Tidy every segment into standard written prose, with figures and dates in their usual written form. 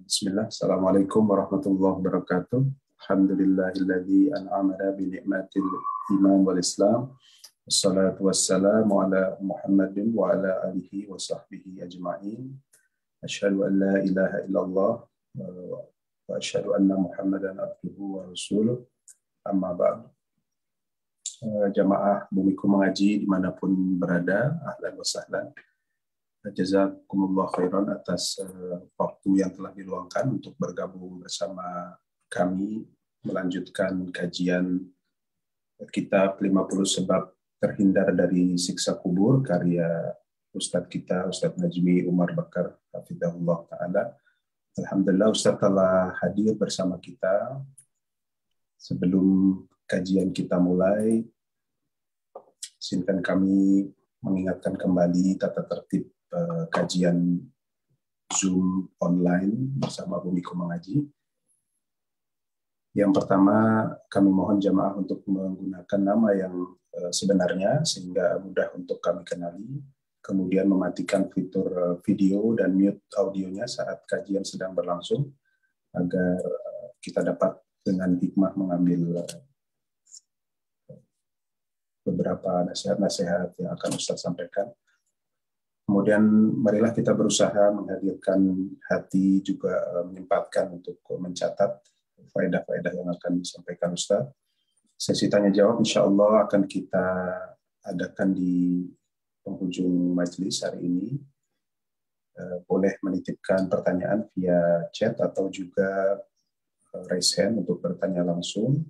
Bismillah, Assalamualaikum warahmatullahi wabarakatuh. Alhamdulillahilladzi an'amana bi ni'matil iman wal Islam. Wassalatu wassalamu ala Muhammadin wa ala alihi wa sahbihi ajma'in. Asyhadu an la ilaha illallah wa asyhadu anna Muhammadan abduhu wa rasuluh. Amma ba'd. Jamaah Bumiku Mengaji dimanapun berada, ahlan wa sahlan. Jazakumullah khairan atas waktu yang telah diluangkan untuk bergabung bersama kami melanjutkan kajian kitab 50 Sebab Terhindar dari Siksa Kubur karya Ustadz kita, Ustadz Najmi Umar Bakar hafizahullah ta'ala. Alhamdulillah Ustadz telah hadir bersama kita. Sebelum kajian kita mulai, izinkan kami mengingatkan kembali tata tertib kajian Zoom online bersama Bumiku Mengaji. Yang pertama, kami mohon jamaah untuk menggunakan nama yang sebenarnya sehingga mudah untuk kami kenali. Kemudian mematikan fitur video dan mute audionya saat kajian sedang berlangsung agar kita dapat dengan hikmah mengambil beberapa nasihat-nasihat yang akan Ustaz sampaikan. Kemudian marilah kita berusaha menghadirkan hati, juga menyempatkan untuk mencatat faedah-faedah yang akan disampaikan Ustaz. Sesi tanya jawab insya Allah akan kita adakan di penghujung majelis hari ini. Boleh menitipkan pertanyaan via chat atau juga raise hand untuk bertanya langsung.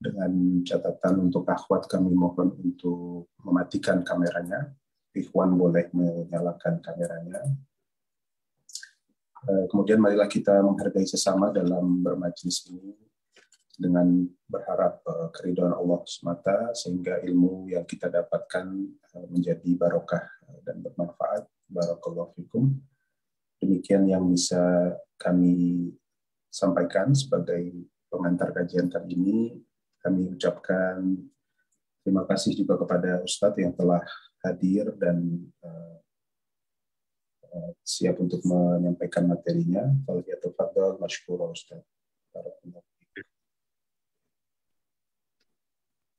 Dengan catatan untuk akhwat kami mohon untuk mematikan kameranya. Ikhwan boleh menyalakan kameranya. Kemudian marilah kita menghargai sesama dalam bermajlis ini dengan berharap keridhaan Allah semata sehingga ilmu yang kita dapatkan menjadi barokah dan bermanfaat. Barakallahu fikum. Demikian yang bisa kami sampaikan sebagai pengantar kajian kali ini. Kami ucapkan terima kasih juga kepada Ustadz yang telah hadir dan siap untuk menyampaikan materinya. Falyatafadhal mashkura Ustadz.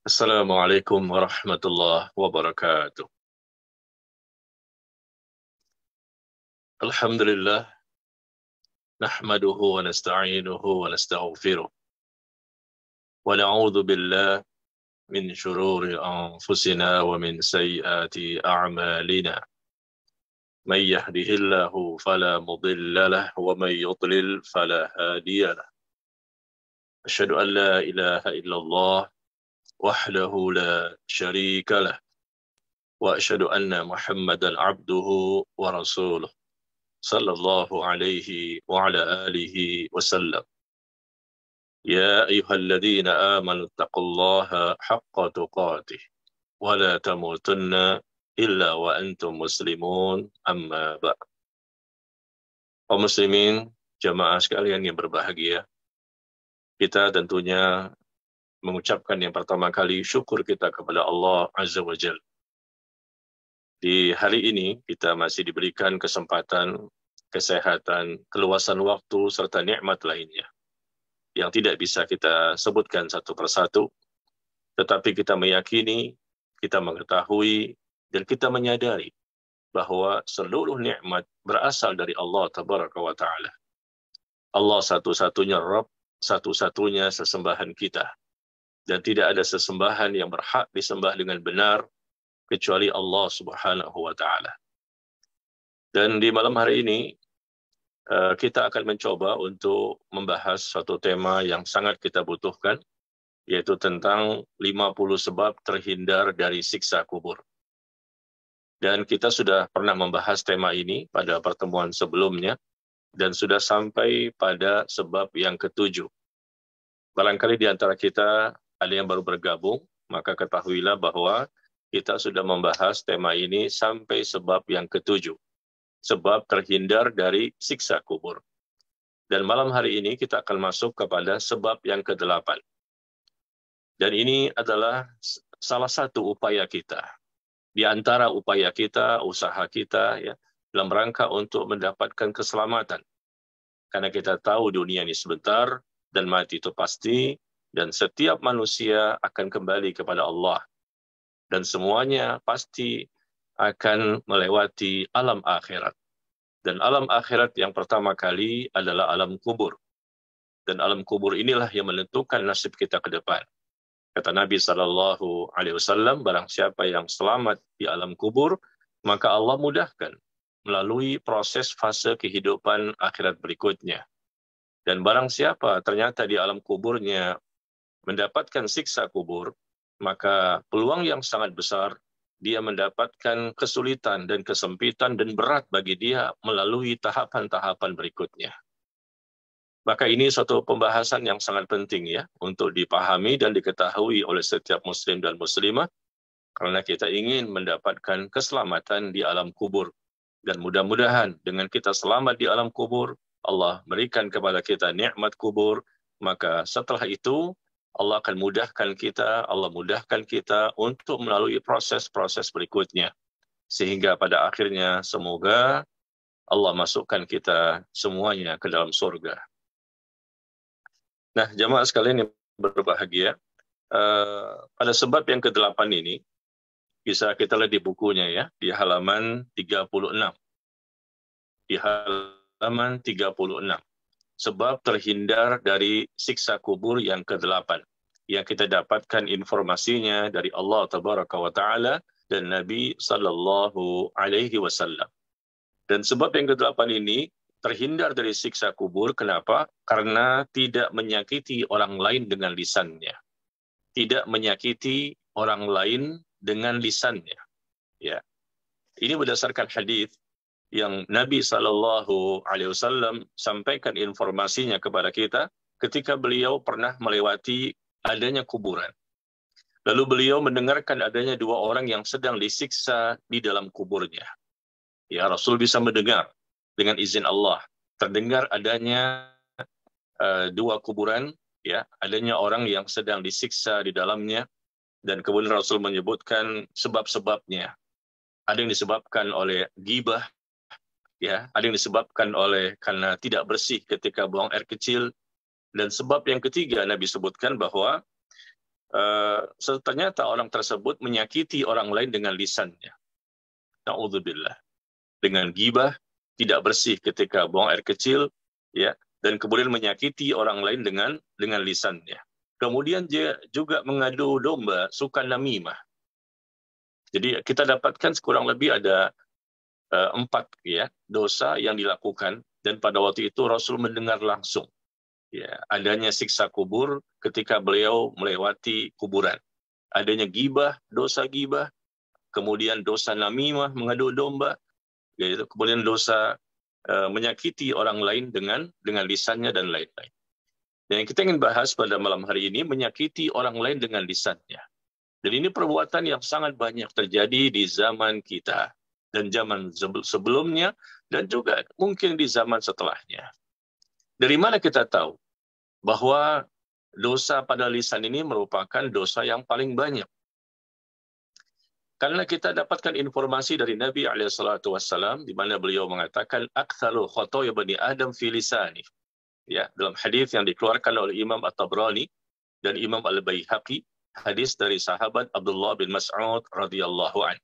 Assalamualaikum warahmatullahi wabarakatuh. Alhamdulillah, nahmaduhu wa nasta'inuhu wa nastaghfiruh. Wa na'udzu billah min syururi anfusina wa min sayyiati a'malina. May yahdihillahu fala mudilla lahu wa may yudlil fala hadiya lahu. Asyhadu an la ilaha illallah wahdahu la syarika lahu wa asyhadu anna Muhammadan abduhu wa rasuluh sallallahu alaihi wa ala alihi wasallam. Ya ayyuhalladzina amanu taqullaha haqqa tuqatih wa la tamutunna illa wa antum muslimun, amma ba'd. Kaum muslimin, jamaah sekalian yang berbahagia, kita tentunya mengucapkan yang pertama kali syukur kita kepada Allah Azza wa Jalla. Di hari ini kita masih diberikan kesempatan, kesehatan, keluasan waktu, serta nikmat lainnya yang tidak bisa kita sebutkan satu persatu, tetapi kita meyakini, kita mengetahui, dan kita menyadari bahwa seluruh nikmat berasal dari Allah Tabaraka wa Ta'ala. Allah satu-satunya Rabb, satu-satunya sesembahan kita. Dan tidak ada sesembahan yang berhak disembah dengan benar kecuali Allah Subhanahu wa Ta'ala. Dan di malam hari ini kita akan mencoba untuk membahas suatu tema yang sangat kita butuhkan, yaitu tentang 50 sebab terhindar dari siksa kubur. Dan kita sudah pernah membahas tema ini pada pertemuan sebelumnya dan sudah sampai pada sebab yang ke-7. Barangkali di antara kita ada yang baru bergabung, maka ketahuilah bahwa kita sudah membahas tema ini sampai sebab yang ke-7. Sebab terhindar dari siksa kubur. Dan malam hari ini kita akan masuk kepada sebab yang ke-8. Dan ini adalah salah satu upaya kita. Di antara upaya kita, usaha kita, ya, dalam rangka untuk mendapatkan keselamatan. Karena kita tahu dunia ini sebentar dan mati itu pasti, dan setiap manusia akan kembali kepada Allah. Dan semuanya pasti akan melewati alam akhirat. Dan alam akhirat yang pertama kali adalah alam kubur. Dan alam kubur inilah yang menentukan nasib kita ke depan. Kata Nabi SAW, barang siapa yang selamat di alam kubur, maka Allah mudahkan melalui proses fase kehidupan akhirat berikutnya. Dan barang siapa ternyata di alam kuburnya mendapatkan siksa kubur, maka peluang yang sangat besar dia mendapatkan kesulitan dan kesempitan dan berat bagi dia melalui tahapan-tahapan berikutnya. Maka ini suatu pembahasan yang sangat penting ya untuk dipahami dan diketahui oleh setiap muslim dan muslimah, karena kita ingin mendapatkan keselamatan di alam kubur. Dan mudah-mudahan dengan kita selamat di alam kubur, Allah berikan kepada kita nikmat kubur, maka setelah itu Allah akan mudahkan kita untuk melalui proses-proses berikutnya. Sehingga pada akhirnya semoga Allah masukkan kita semuanya ke dalam surga. Nah, jamaah sekalian yang berbahagia, pada sebab yang ke-8 ini, bisa kita lihat di bukunya ya, di halaman 36. Di halaman 36. Sebab terhindar dari siksa kubur yang ke-8. Yang kita dapatkan informasinya dari Allah Tabaraka wa Ta'ala dan Nabi Sallallahu Alaihi Wasallam. Dan sebab yang ke-8 ini, terhindar dari siksa kubur, kenapa? Karena tidak menyakiti orang lain dengan lisannya. Tidak menyakiti orang lain dengan lisannya. Ya. Ini berdasarkan hadis yang Nabi SAW sampaikan informasinya kepada kita ketika beliau pernah melewati adanya kuburan. Lalu beliau mendengarkan adanya 2 orang yang sedang disiksa di dalam kuburnya. Ya, Rasul bisa mendengar dengan izin Allah. Terdengar adanya 2 kuburan, ya, adanya orang yang sedang disiksa di dalamnya. Dan kemudian Rasul menyebutkan sebab-sebabnya. Ada yang disebabkan oleh ghibah, ya, ada yang disebabkan oleh karena tidak bersih ketika buang air kecil, dan sebab yang ketiga Nabi sebutkan bahwa ternyata orang tersebut menyakiti orang lain dengan lisannya. Na'udzubillah. Dengan ghibah, tidak bersih ketika buang air kecil, ya, dan kemudian menyakiti orang lain dengan lisannya. Kemudian dia juga mengadu domba, suka namimah. Jadi kita dapatkan kurang lebih ada 4 ya, dosa yang dilakukan, dan pada waktu itu Rasul mendengar langsung ya, adanya siksa kubur ketika beliau melewati kuburan. Adanya ghibah, dosa ghibah, kemudian dosa namimah, mengadu domba, yaitu kemudian dosa menyakiti orang lain dengan lisannya dan lain-lain. Dan yang kita ingin bahas pada malam hari ini, menyakiti orang lain dengan lisannya. Dan ini perbuatan yang sangat banyak terjadi di zaman kita dan zaman sebelumnya, dan juga mungkin di zaman setelahnya. Dari mana kita tahu bahwa dosa pada lisan ini merupakan dosa yang paling banyak? Karena kita dapatkan informasi dari Nabi SAW, di mana beliau mengatakan, "Aktsaru khotoya bani Adam fi lisani." Ya, dalam hadis yang dikeluarkan oleh Imam At-Tabrani dan Imam Al-Baihaqi, hadis dari sahabat Abdullah bin Mas'ud radhiyallahu anhu,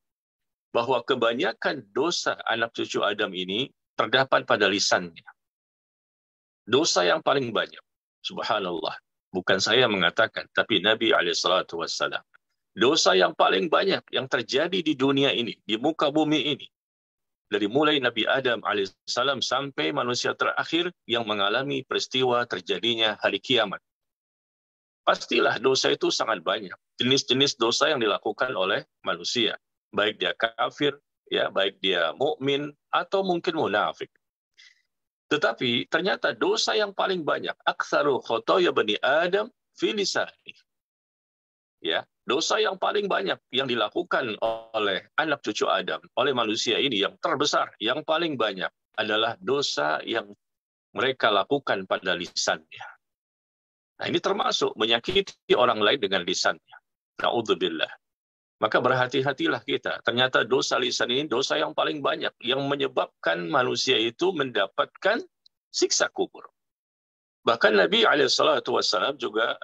bahwa kebanyakan dosa anak cucu Adam ini terdapat pada lisannya. Dosa yang paling banyak, subhanallah, bukan saya mengatakan, tapi Nabi SAW. Dosa yang paling banyak yang terjadi di dunia ini, di muka bumi ini, dari mulai Nabi Adam alaihissalam sampai manusia terakhir yang mengalami peristiwa terjadinya hari kiamat. Pastilah dosa itu sangat banyak. Jenis-jenis dosa yang dilakukan oleh manusia. Baik dia kafir, ya, baik dia mukmin atau mungkin munafik. Tetapi ternyata dosa yang paling banyak, aktsaru khotoya bani Adam fi lisani. Ya, dosa yang paling banyak yang dilakukan oleh anak cucu Adam, oleh manusia ini, yang terbesar, yang paling banyak adalah dosa yang mereka lakukan pada lisannya. Nah, ini termasuk menyakiti orang lain dengan lisannya. Na'udzubillah. Maka berhati-hatilah kita. Ternyata dosa lisan ini dosa yang paling banyak, yang menyebabkan manusia itu mendapatkan siksa kubur. Bahkan Nabi SAW juga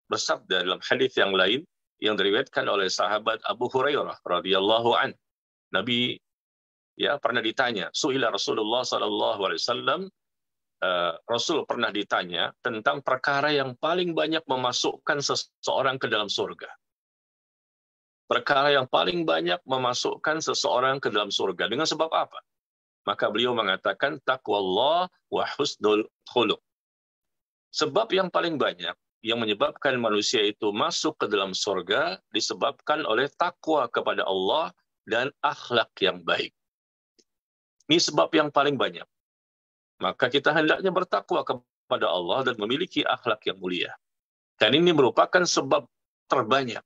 bersabda dalam hadis yang lain yang diriwayatkan oleh sahabat Abu Hurairah radhiyallahu an. Nabi pernah ditanya, su'ila Rasulullah SAW, Rasul pernah ditanya tentang perkara yang paling banyak memasukkan seseorang ke dalam surga. Perkara yang paling banyak memasukkan seseorang ke dalam surga. Dengan sebab apa? Maka beliau mengatakan, taqwallah wa husnul khuluq. Sebab yang paling banyak yang menyebabkan manusia itu masuk ke dalam surga disebabkan oleh takwa kepada Allah dan akhlak yang baik. Ini sebab yang paling banyak. Maka kita hendaknya bertakwa kepada Allah dan memiliki akhlak yang mulia. Dan ini merupakan sebab terbanyak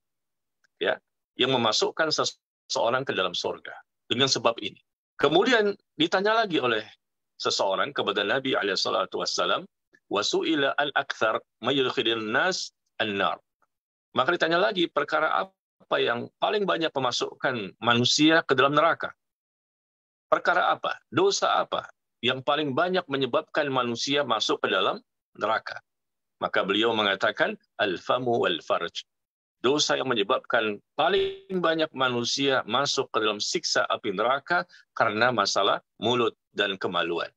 yang memasukkan seseorang ke dalam surga. Dengan sebab ini. Kemudian ditanya lagi oleh seseorang kepada Nabi SAW, wasu'ila al-akthar mayudkhilin nas an-nar. Maka ditanya lagi, perkara apa yang paling banyak memasukkan manusia ke dalam neraka? Perkara apa? Dosa apa yang paling banyak menyebabkan manusia masuk ke dalam neraka? Maka beliau mengatakan, al-famu wal-farj. Dosa yang menyebabkan paling banyak manusia masuk ke dalam siksa api neraka karena masalah mulut dan kemaluan.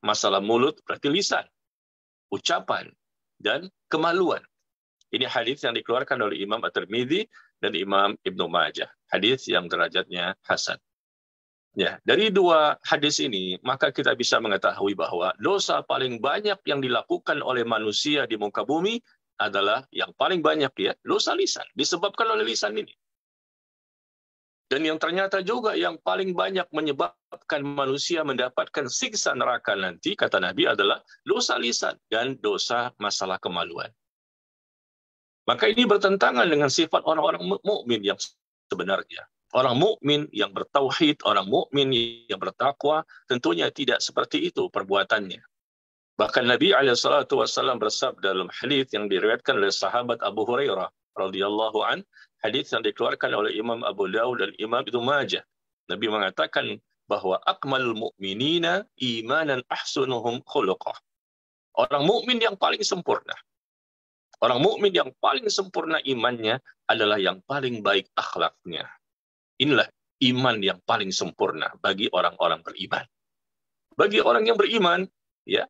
Masalah mulut berarti lisan, ucapan, dan kemaluan. Ini hadis yang dikeluarkan oleh Imam At-Tirmidzi dan Imam Ibnu Majah. Hadis yang derajatnya hasan. Dari dua hadis ini, maka kita bisa mengetahui bahwa dosa paling banyak yang dilakukan oleh manusia di muka bumi adalah yang paling banyak dosa lisan, disebabkan oleh lisan ini. Dan yang ternyata juga yang paling banyak menyebabkan manusia mendapatkan siksa neraka nanti, kata Nabi, adalah dosa lisan dan dosa masalah kemaluan. Maka ini bertentangan dengan sifat orang-orang mukmin yang sebenarnya. Orang mukmin yang bertauhid, orang mukmin yang bertakwa, tentunya tidak seperti itu perbuatannya. Bahkan Nabi SAW bersabda dalam hadis yang diriwayatkan oleh sahabat Abu Hurairah radhiyallahu an, hadis yang dikeluarkan oleh Imam Abu Dawud dan Imam Ibnu Majah. Nabi mengatakan bahwa akmalul mu'minina imanan ahsunuhum khuluqah. Orang mukmin yang paling sempurna. Orang mukmin yang paling sempurna imannya adalah yang paling baik akhlaknya. Inilah iman yang paling sempurna bagi orang-orang beriman. Bagi orang yang beriman,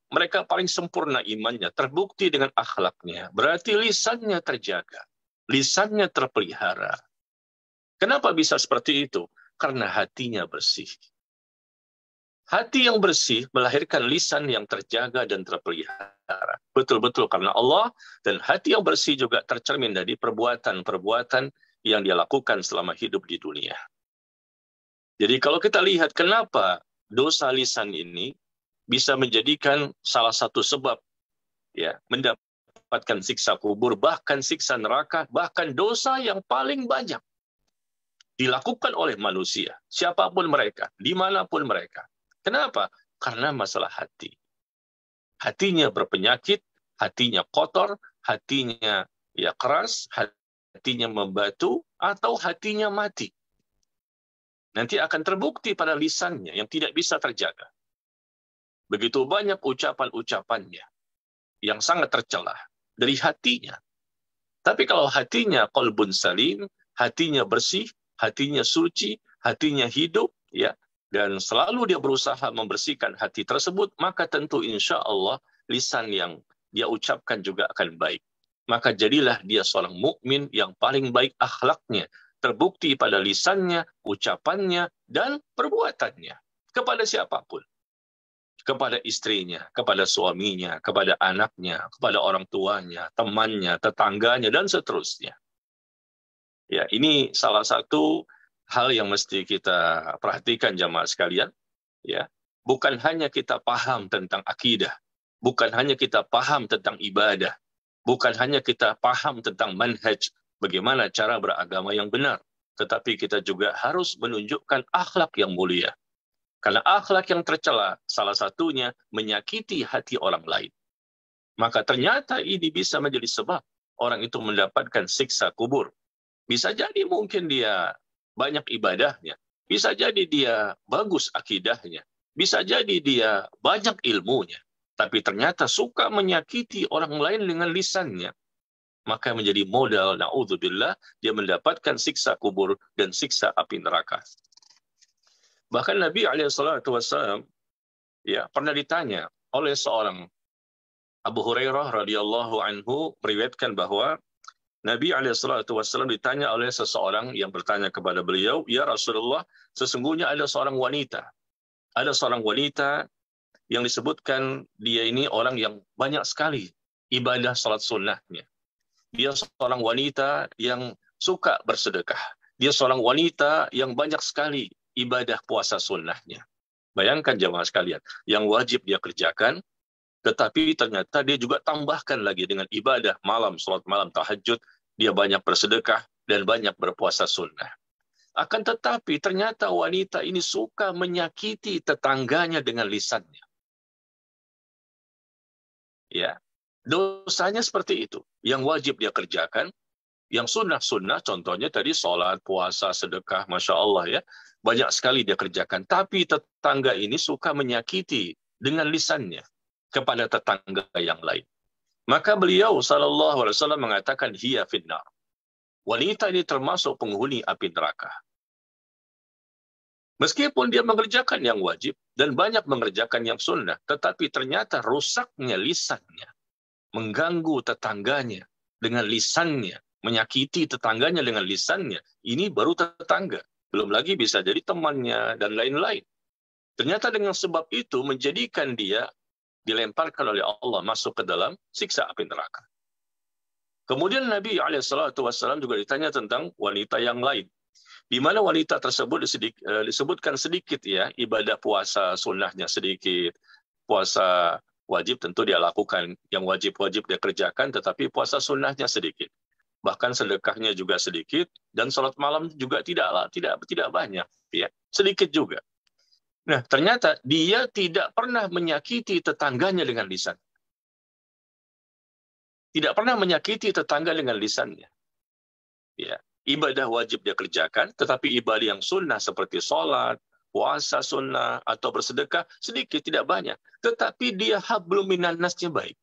mereka paling sempurna imannya, terbukti dengan akhlaknya. Berarti lisannya terjaga, lisannya terpelihara. Kenapa bisa seperti itu? Karena hatinya bersih. Hati yang bersih melahirkan lisan yang terjaga dan terpelihara. Betul-betul karena Allah, dan hati yang bersih juga tercermin dari perbuatan-perbuatan yang dia lakukan selama hidup di dunia. Jadi kalau kita lihat kenapa dosa lisan ini bisa menjadikan salah satu sebab mendapatkan siksa kubur, bahkan siksa neraka, bahkan dosa yang paling banyak dilakukan oleh manusia, siapapun mereka, dimanapun mereka. Kenapa? Karena masalah hati. Hatinya berpenyakit, hatinya kotor, hatinya keras, hatinya membatu, atau hatinya mati. Nanti akan terbukti pada lisannya yang tidak bisa terjaga. Begitu banyak ucapan-ucapannya yang sangat tercela dari hatinya. Tapi kalau hatinya qalbun salim, hatinya bersih, hatinya suci, hatinya hidup, dan selalu dia berusaha membersihkan hati tersebut, maka tentu insya Allah lisan yang dia ucapkan juga akan baik. Maka jadilah dia seorang mukmin yang paling baik akhlaknya, terbukti pada lisannya, ucapannya, dan perbuatannya kepada siapapun. Kepada istrinya, kepada suaminya, kepada anaknya, kepada orang tuanya, temannya, tetangganya, dan seterusnya. Ini salah satu hal yang mesti kita perhatikan jamaah sekalian. Bukan hanya kita paham tentang akidah, bukan hanya kita paham tentang ibadah, bukan hanya kita paham tentang manhaj, bagaimana cara beragama yang benar, tetapi kita juga harus menunjukkan akhlak yang mulia. Karena akhlak yang tercela, salah satunya menyakiti hati orang lain. Maka ternyata ini bisa menjadi sebab orang itu mendapatkan siksa kubur. Bisa jadi mungkin dia banyak ibadahnya. Bisa jadi dia bagus akidahnya. Bisa jadi dia banyak ilmunya. Tapi ternyata suka menyakiti orang lain dengan lisannya. Maka menjadi modal, na'udzubillah, dia mendapatkan siksa kubur dan siksa api neraka. Bahkan Nabi SAW ya, pernah ditanya oleh seorang Abu Hurairah radhiyallahu anhu meriwayatkan bahwa Nabi SAW ditanya oleh seseorang yang bertanya kepada beliau, "Ya Rasulullah, sesungguhnya ada seorang wanita. Ada seorang wanita yang disebutkan dia ini orang yang banyak sekali ibadah salat sunnahnya. Dia seorang wanita yang suka bersedekah. Dia seorang wanita yang banyak sekali ibadah puasa sunnahnya." Bayangkan jemaah sekalian, yang wajib dia kerjakan, tetapi ternyata dia juga tambahkan lagi dengan ibadah malam, salat malam, tahajud, dia banyak bersedekah dan banyak berpuasa sunnah. Akan tetapi ternyata wanita ini suka menyakiti tetangganya dengan lisannya. Ya, dosanya seperti itu. Yang wajib dia kerjakan, yang sunnah-sunnah, contohnya tadi sholat, puasa, sedekah, Masya Allah ya, banyak sekali dia kerjakan. Tapi tetangga ini suka menyakiti dengan lisannya kepada tetangga yang lain. Maka beliau SAW mengatakan, hiya finnar. Wanita ini termasuk penghuni api neraka. Meskipun dia mengerjakan yang wajib dan banyak mengerjakan yang sunnah, tetapi ternyata rusaknya lisannya, mengganggu tetangganya dengan lisannya, menyakiti tetangganya dengan lisannya, ini baru tetangga. Belum lagi bisa jadi temannya dan lain-lain. Ternyata dengan sebab itu menjadikan dia dilemparkan oleh Allah masuk ke dalam siksa api neraka. Kemudian Nabi SAW juga ditanya tentang wanita yang lain, di mana wanita tersebut disebutkan sedikit ya, ibadah puasa sunnahnya sedikit, puasa wajib tentu dia lakukan, yang wajib-wajib dia kerjakan, tetapi puasa sunnahnya sedikit. Bahkan sedekahnya juga sedikit, dan salat malam juga tidak banyak, ya, sedikit juga. Nah, ternyata dia tidak pernah menyakiti tetangganya dengan lisan. Tidak pernah menyakiti tetangga dengan lisannya. Ya, ibadah wajib dia kerjakan, tetapi ibadah yang sunnah seperti sholat, puasa sunnah, atau bersedekah, sedikit, tidak banyak. Tetapi dia hablum minan nasnya baik.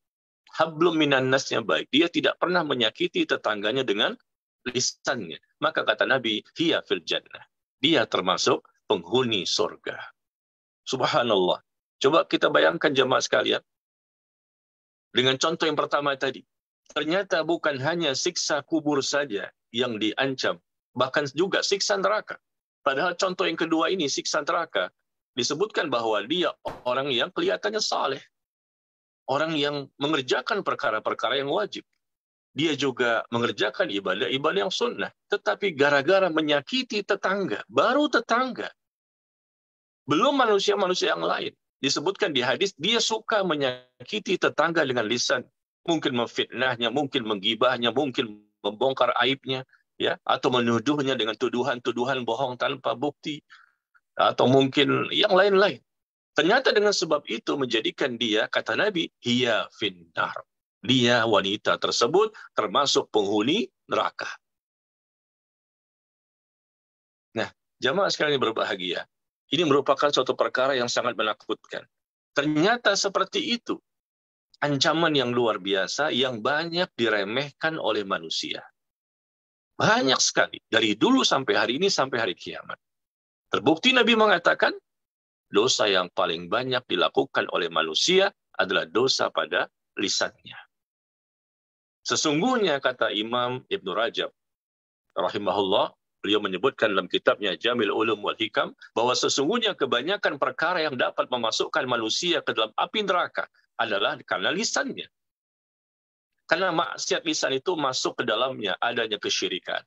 Hablum minan nasnya baik. Dia tidak pernah menyakiti tetangganya dengan lisannya. Maka kata Nabi, hiya fil jannah. Dia termasuk penghuni surga. Subhanallah. Coba kita bayangkan jemaah sekalian. Dengan contoh yang pertama tadi. Ternyata bukan hanya siksa kubur saja yang diancam. Bahkan juga siksa neraka. Padahal contoh yang kedua ini, siksa neraka, disebutkan bahwa dia orang yang kelihatannya saleh. Orang yang mengerjakan perkara-perkara yang wajib. Dia juga mengerjakan ibadah-ibadah yang sunnah. Tetapi gara-gara menyakiti tetangga, baru tetangga. Belum manusia-manusia yang lain. Disebutkan di hadis, dia suka menyakiti tetangga dengan lisan. Mungkin memfitnahnya, mungkin menggibahnya, mungkin membongkar aibnya, ya, atau menuduhnya dengan tuduhan-tuduhan bohong tanpa bukti, atau mungkin yang lain-lain. Ternyata dengan sebab itu menjadikan dia, kata Nabi, hiya finnar. Dia, wanita tersebut, termasuk penghuni neraka. Nah, jamaah sekalian berbahagia. Ini merupakan suatu perkara yang sangat menakutkan. Ternyata seperti itu. Ancaman yang luar biasa yang banyak diremehkan oleh manusia. Banyak sekali. Dari dulu sampai hari ini sampai hari kiamat. Terbukti Nabi mengatakan, dosa yang paling banyak dilakukan oleh manusia adalah dosa pada lisannya. Sesungguhnya kata Imam Ibn Rajab, rahimahullah, beliau menyebutkan dalam kitabnya Jamil Ulum wal Hikam, bahwa sesungguhnya kebanyakan perkara yang dapat memasukkan manusia ke dalam api neraka adalah karena lisannya. Karena maksiat lisan itu masuk ke dalamnya adanya kesyirikan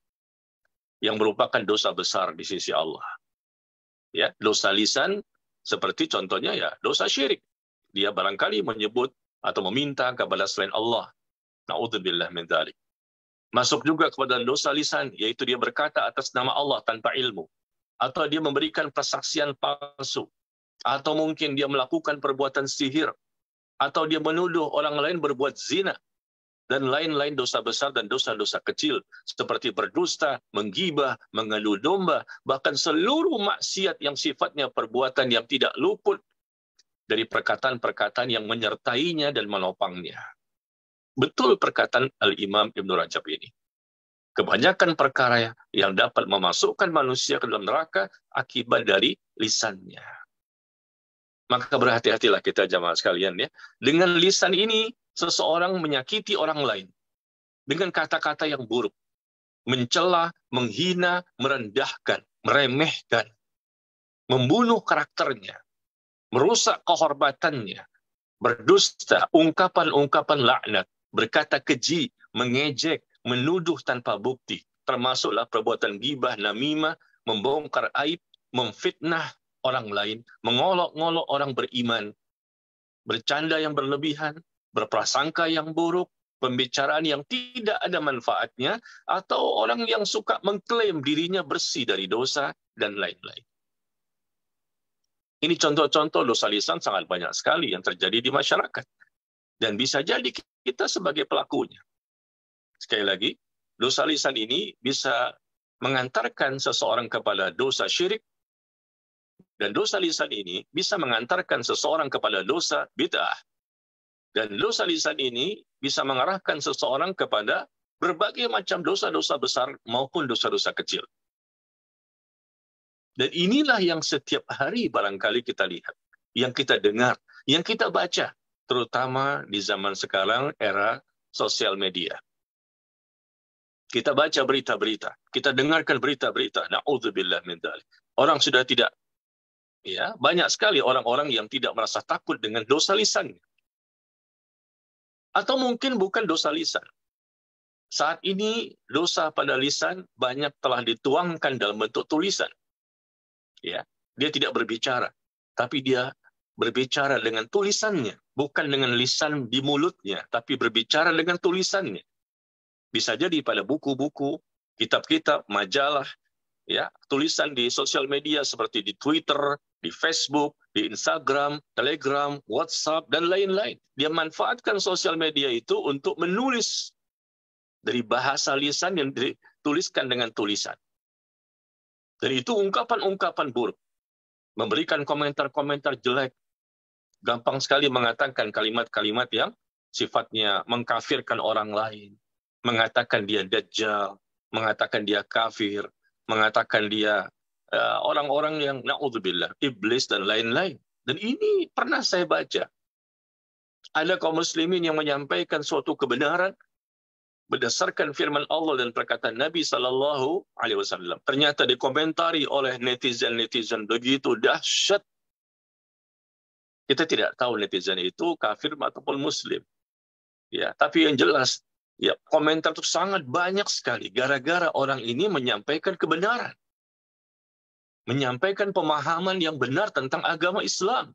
yang merupakan dosa besar di sisi Allah. Ya, dosa lisan seperti contohnya ya dosa syirik. Dia barangkali menyebut atau meminta kepada selain Allah. Na'udzubillah min dzalik. Masuk juga kepada dosa lisan, yaitu dia berkata atas nama Allah tanpa ilmu. Atau dia memberikan persaksian palsu. Atau mungkin dia melakukan perbuatan sihir. Atau dia menuduh orang lain berbuat zina. dan lain-lain dosa besar dan dosa-dosa kecil seperti berdusta, menggibah, mengadu domba, bahkan seluruh maksiat yang sifatnya perbuatan yang tidak luput dari perkataan-perkataan yang menyertainya dan menopangnya. Betul perkataan Al-Imam Ibn Rajab ini. Kebanyakan perkara yang dapat memasukkan manusia ke dalam neraka akibat dari lisannya. Maka berhati-hatilah kita jamaah sekalian ya. Dengan lisan ini, seseorang menyakiti orang lain dengan kata-kata yang buruk, mencela, menghina, merendahkan, meremehkan, membunuh karakternya, merusak kehormatannya, berdusta, ungkapan-ungkapan laknat, berkata keji, mengejek, menuduh tanpa bukti, termasuklah perbuatan ghibah, namimah, membongkar aib, memfitnah orang lain, mengolok-ngolok orang beriman, bercanda yang berlebihan, berprasangka yang buruk, pembicaraan yang tidak ada manfaatnya, atau orang yang suka mengklaim dirinya bersih dari dosa, dan lain-lain. Ini contoh-contoh dosa lisan sangat banyak sekali yang terjadi di masyarakat. Dan bisa jadi kita sebagai pelakunya. Sekali lagi, dosa lisan ini bisa mengantarkan seseorang kepada dosa syirik, dan dosa lisan ini bisa mengantarkan seseorang kepada dosa bid'ah. Dan dosa lisan ini bisa mengarahkan seseorang kepada berbagai macam dosa-dosa besar maupun dosa-dosa kecil. Dan inilah yang setiap hari barangkali kita lihat, yang kita dengar, yang kita baca, terutama di zaman sekarang era sosial media. Kita baca berita-berita, kita dengarkan berita-berita, na'udzubillah min dzalik. Orang sudah tidak, ya, banyak sekali orang-orang yang tidak merasa takut dengan dosa lisannya. Atau mungkin bukan dosa lisan. Saat ini dosa pada lisan banyak telah dituangkan dalam bentuk tulisan. Ya, dia tidak berbicara, tapi dia berbicara dengan tulisannya, bukan dengan lisan di mulutnya, tapi berbicara dengan tulisannya. Bisa jadi pada buku-buku, kitab-kitab, majalah, ya, tulisan di sosial media seperti di Twitter, di Facebook, di Instagram, Telegram, WhatsApp, dan lain-lain. Dia manfaatkan sosial media itu untuk menulis dari bahasa lisan yang dituliskan dengan tulisan. Dan itu ungkapan-ungkapan buruk. Memberikan komentar-komentar jelek. Gampang sekali mengatakan kalimat-kalimat yang sifatnya mengkafirkan orang lain. Mengatakan dia dajjal, mengatakan dia kafir, mengatakan dia orang-orang yang na'udzubillah, iblis dan lain-lain. Dan ini pernah saya baca. Ada kaum muslimin yang menyampaikan suatu kebenaran berdasarkan firman Allah dan perkataan Nabi SAW. Ternyata dikomentari oleh netizen-netizen begitu dahsyat. Kita tidak tahu netizen itu kafir ataupun muslim. Ya, tapi yang jelas, ya, komentar itu sangat banyak sekali gara-gara orang ini menyampaikan kebenaran. Menyampaikan pemahaman yang benar tentang agama Islam.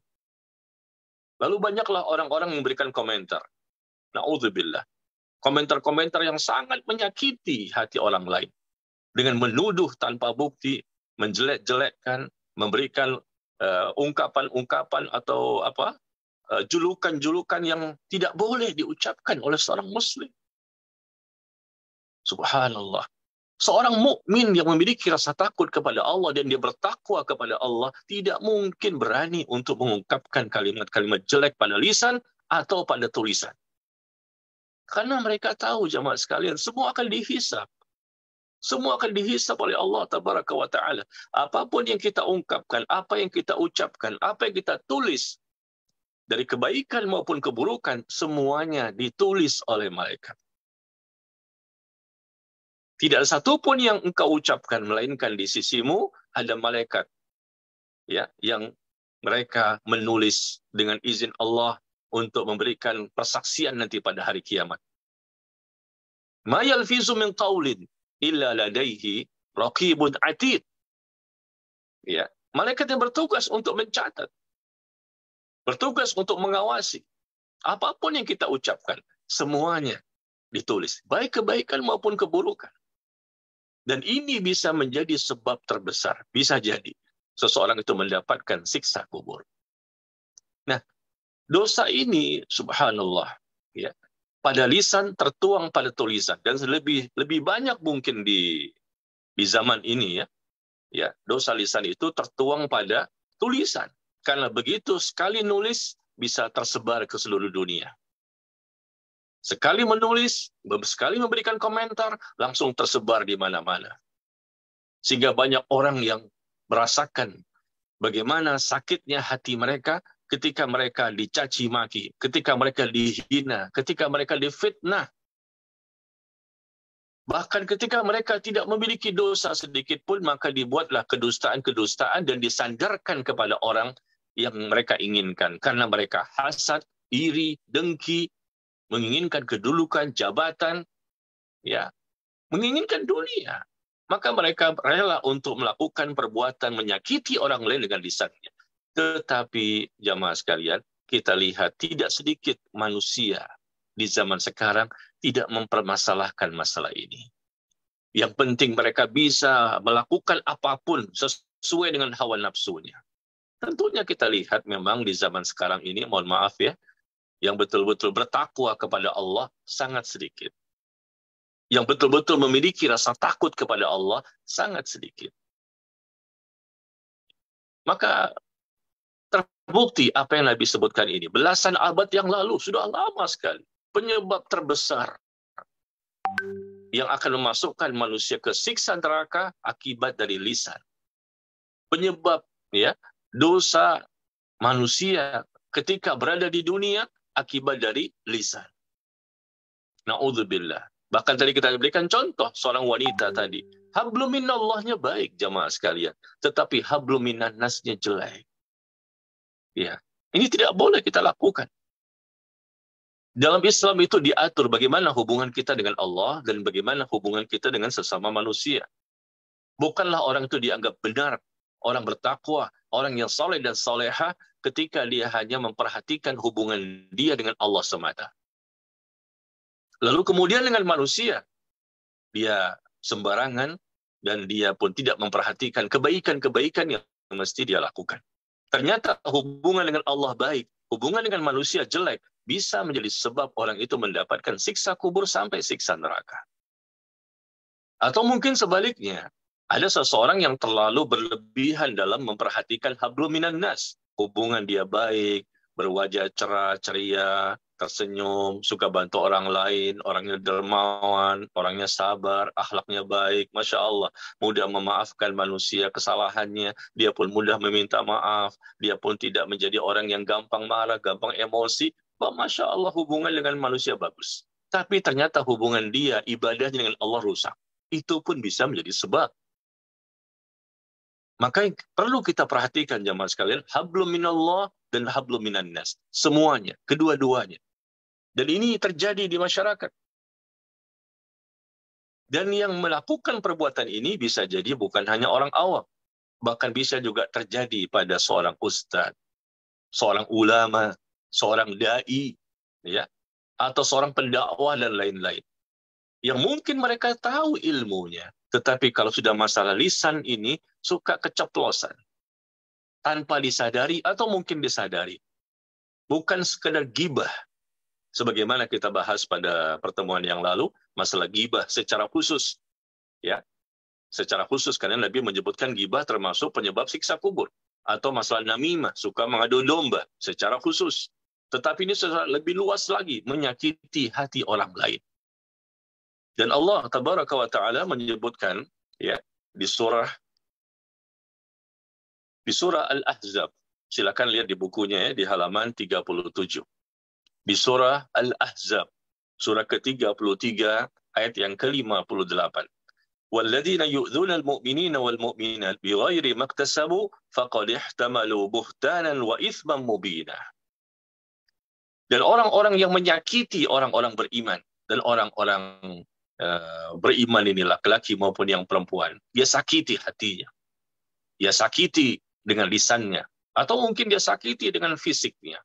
Lalu banyaklah orang-orang memberikan komentar. Na'udzubillah. Komentar-komentar yang sangat menyakiti hati orang lain. Dengan menuduh tanpa bukti, menjelek-jelekkan, memberikan ungkapan-ungkapan atau julukan-julukan yang tidak boleh diucapkan oleh seorang muslim. Subhanallah. Seorang mukmin yang memiliki rasa takut kepada Allah dan dia bertakwa kepada Allah tidak mungkin berani untuk mengungkapkan kalimat-kalimat jelek pada lisan atau pada tulisan. Karena mereka tahu jamaah sekalian, semua akan dihisab. Semua akan dihisab oleh Allah Tabaraka wa Ta'ala. Apapun yang kita ungkapkan, apa yang kita ucapkan, apa yang kita tulis, dari kebaikan maupun keburukan, semuanya ditulis oleh malaikat. Tidak ada satupun yang engkau ucapkan, melainkan di sisimu ada malaikat, ya, yang mereka menulis dengan izin Allah untuk memberikan persaksian nanti pada hari kiamat. Ma yalfizu min qaulin illa ladaihi raqibun atid. Ya, malaikat yang bertugas untuk mencatat, bertugas untuk mengawasi apapun yang kita ucapkan, semuanya ditulis, baik kebaikan maupun keburukan. Dan ini bisa menjadi sebab terbesar, bisa jadi seseorang itu mendapatkan siksa kubur. Nah, dosa ini, subhanallah, ya, pada lisan tertuang pada tulisan, dan lebih banyak mungkin di zaman ini ya dosa lisan itu tertuang pada tulisan, karena begitu sekali nulis bisa tersebar ke seluruh dunia. Sekali menulis, sekali memberikan komentar, langsung tersebar di mana-mana. Sehingga banyak orang yang merasakan bagaimana sakitnya hati mereka ketika mereka dicaci maki, ketika mereka dihina, ketika mereka difitnah. Bahkan ketika mereka tidak memiliki dosa sedikit pun, maka dibuatlah kedustaan-kedustaan dan disandarkan kepada orang yang mereka inginkan. Karena mereka hasad, iri, dengki, menginginkan kedudukan, jabatan, ya, menginginkan dunia. Maka mereka rela untuk melakukan perbuatan menyakiti orang lain dengan lisannya. Tetapi jamaah sekalian, kita lihat tidak sedikit manusia di zaman sekarang tidak mempermasalahkan masalah ini. Yang penting mereka bisa melakukan apapun sesuai dengan hawa nafsunya. Tentunya kita lihat memang di zaman sekarang ini, mohon maaf ya, yang betul-betul bertakwa kepada Allah sangat sedikit. Yang betul-betul memiliki rasa takut kepada Allah sangat sedikit. Maka terbukti apa yang Nabi sebutkan ini. Belasan abad yang lalu, sudah lama sekali. Penyebab terbesar yang akan memasukkan manusia ke siksa neraka akibat dari lisan. Penyebab ya dosa manusia ketika berada di dunia akibat dari lisan. Na'udzubillah. Bahkan tadi kita berikan contoh seorang wanita tadi. Hablum minallahnya baik jamaah sekalian, tetapi hablum minannasnya jelek. Ya, ini tidak boleh kita lakukan. Dalam Islam itu diatur bagaimana hubungan kita dengan Allah dan bagaimana hubungan kita dengan sesama manusia. Bukanlah orang itu dianggap benar, orang bertakwa, orang yang saleh dan salehah ketika dia hanya memperhatikan hubungan dia dengan Allah semata. Lalu kemudian dengan manusia, dia sembarangan dan dia pun tidak memperhatikan kebaikan-kebaikan yang mesti dia lakukan. Ternyata hubungan dengan Allah baik, hubungan dengan manusia jelek, bisa menjadi sebab orang itu mendapatkan siksa kubur sampai siksa neraka. Atau mungkin sebaliknya, ada seseorang yang terlalu berlebihan dalam memperhatikan hablum minan nas. Hubungan dia baik, berwajah cerah, ceria, tersenyum, suka bantu orang lain, orangnya dermawan, orangnya sabar, akhlaknya baik, Masya Allah, mudah memaafkan manusia kesalahannya, dia pun mudah meminta maaf, dia pun tidak menjadi orang yang gampang marah, gampang emosi. Masya Allah, hubungan dengan manusia bagus. Tapi ternyata hubungan dia, ibadahnya dengan Allah rusak. Itu pun bisa menjadi sebab. Maka yang perlu kita perhatikan jamaah sekalian, hablum minallah dan hablum minan nas. Semuanya, kedua-duanya. Dan ini terjadi di masyarakat. Dan yang melakukan perbuatan ini bisa jadi bukan hanya orang awam. Bahkan bisa juga terjadi pada seorang ustadz, seorang ulama, seorang da'i, ya, atau seorang pendakwah dan lain-lain. Yang mungkin mereka tahu ilmunya, tetapi kalau sudah masalah lisan ini, suka keceplosan. Tanpa disadari atau mungkin disadari. Bukan sekedar gibah. Sebagaimana kita bahas pada pertemuan yang lalu, masalah gibah secara khusus. Ya, secara khusus, karena Nabi menyebutkan gibah termasuk penyebab siksa kubur. Atau masalah namimah, suka mengadu domba secara khusus. Tetapi ini lebih luas lagi, menyakiti hati orang lain. Dan Allah Tabaraka wa Ta'ala menyebutkan ya di surah Al-Ahzab. Silakan lihat di bukunya ya, di halaman 37. Di surah Al-Ahzab, surah ke-33 ayat yang ke-58. وَالَّذِينَ يُؤْذُونَ الْمُؤْمِنِينَ وَالْمُؤْمِنَاتِ بِغَيْرِ مَا اكْتَسَبُوا فَقَدِ احْتَمَلُوا بُهْتَانًا وَإِثْمًا مُبِينًا. Dan orang-orang yang menyakiti orang-orang beriman dan orang-orang beriman ini laki-laki maupun yang perempuan, dia sakiti hatinya, dia sakiti dengan lisannya, atau mungkin dia sakiti dengan fisiknya,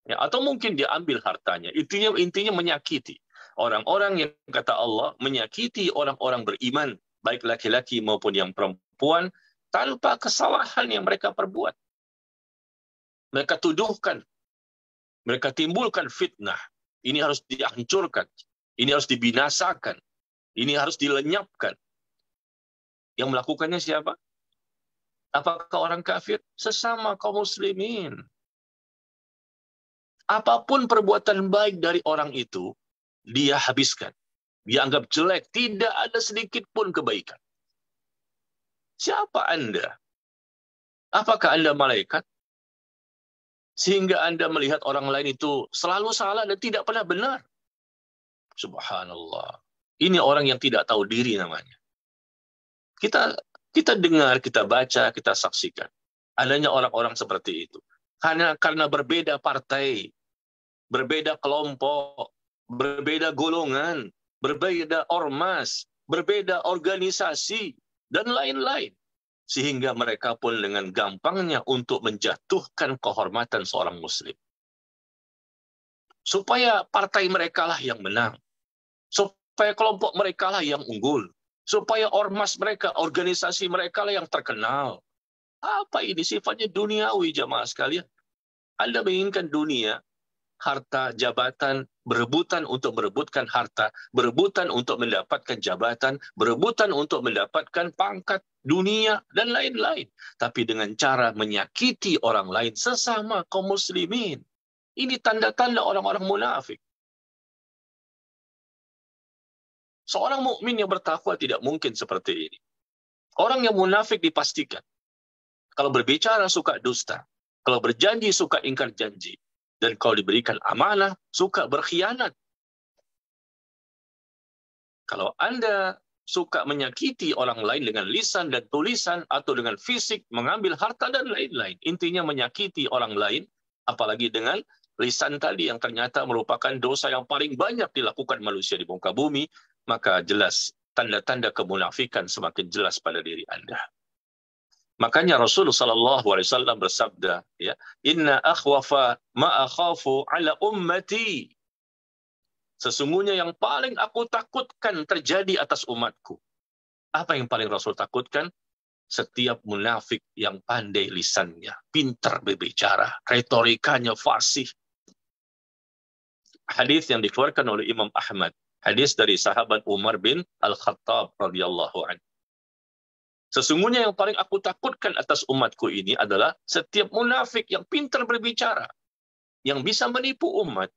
ya, atau mungkin dia ambil hartanya. Intinya menyakiti orang-orang yang kata Allah menyakiti orang-orang beriman, baik laki-laki maupun yang perempuan, tanpa kesalahan yang mereka perbuat. Mereka tuduhkan, mereka timbulkan fitnah, Ini harus dihancurkan. Ini harus dibinasakan. Ini harus dilenyapkan. Yang melakukannya siapa? Apakah orang kafir? Sesama kaum muslimin. Apapun perbuatan baik dari orang itu, dia habiskan. Dia anggap jelek. Tidak ada sedikit pun kebaikan. Siapa Anda? Apakah Anda malaikat? Sehingga Anda melihat orang lain itu selalu salah dan tidak pernah benar. Subhanallah. Ini orang yang tidak tahu diri namanya. Kita dengar, kita baca, kita saksikan. Adanya orang-orang seperti itu. Karena berbeda partai, berbeda kelompok, berbeda golongan, berbeda ormas, berbeda organisasi, dan lain-lain. Sehingga mereka pun dengan gampangnya untuk menjatuhkan kehormatan seorang muslim. Supaya partai mereka lah yang menang. Supaya kelompok mereka lah yang unggul. Supaya ormas mereka, organisasi mereka lah yang terkenal. Apa ini? Sifatnya duniawi, jamaah sekalian. Anda menginginkan dunia, harta, jabatan, berebutan untuk merebutkan harta, berebutan untuk mendapatkan jabatan, berebutan untuk mendapatkan pangkat dunia, dan lain-lain. Tapi dengan cara menyakiti orang lain sesama kaum muslimin. Ini tanda-tanda orang-orang munafik. Seorang mukmin yang bertakwa tidak mungkin seperti ini. Orang yang munafik dipastikan. Kalau berbicara suka dusta. Kalau berjanji suka ingkar janji. Dan kalau diberikan amanah, suka berkhianat. Kalau Anda suka menyakiti orang lain dengan lisan dan tulisan, atau dengan fisik, mengambil harta dan lain-lain. Intinya menyakiti orang lain, apalagi dengan lisan tadi yang ternyata merupakan dosa yang paling banyak dilakukan manusia di muka bumi, maka jelas tanda-tanda kemunafikan semakin jelas pada diri Anda. Makanya Rasulullah SAW bersabda, ya, Inna akhwafa ma akhafu ala ummati. Sesungguhnya yang paling aku takutkan terjadi atas umatku. Apa yang paling Rasul takutkan? Setiap munafik yang pandai lisannya, pintar berbicara, retorikanya fasih. Hadis yang dikeluarkan oleh Imam Ahmad. Hadis dari sahabat Umar bin Al-Khattab radhiyallahu anhu. Sesungguhnya yang paling aku takutkan atas umatku ini adalah setiap munafik yang pintar berbicara, yang bisa menipu umat.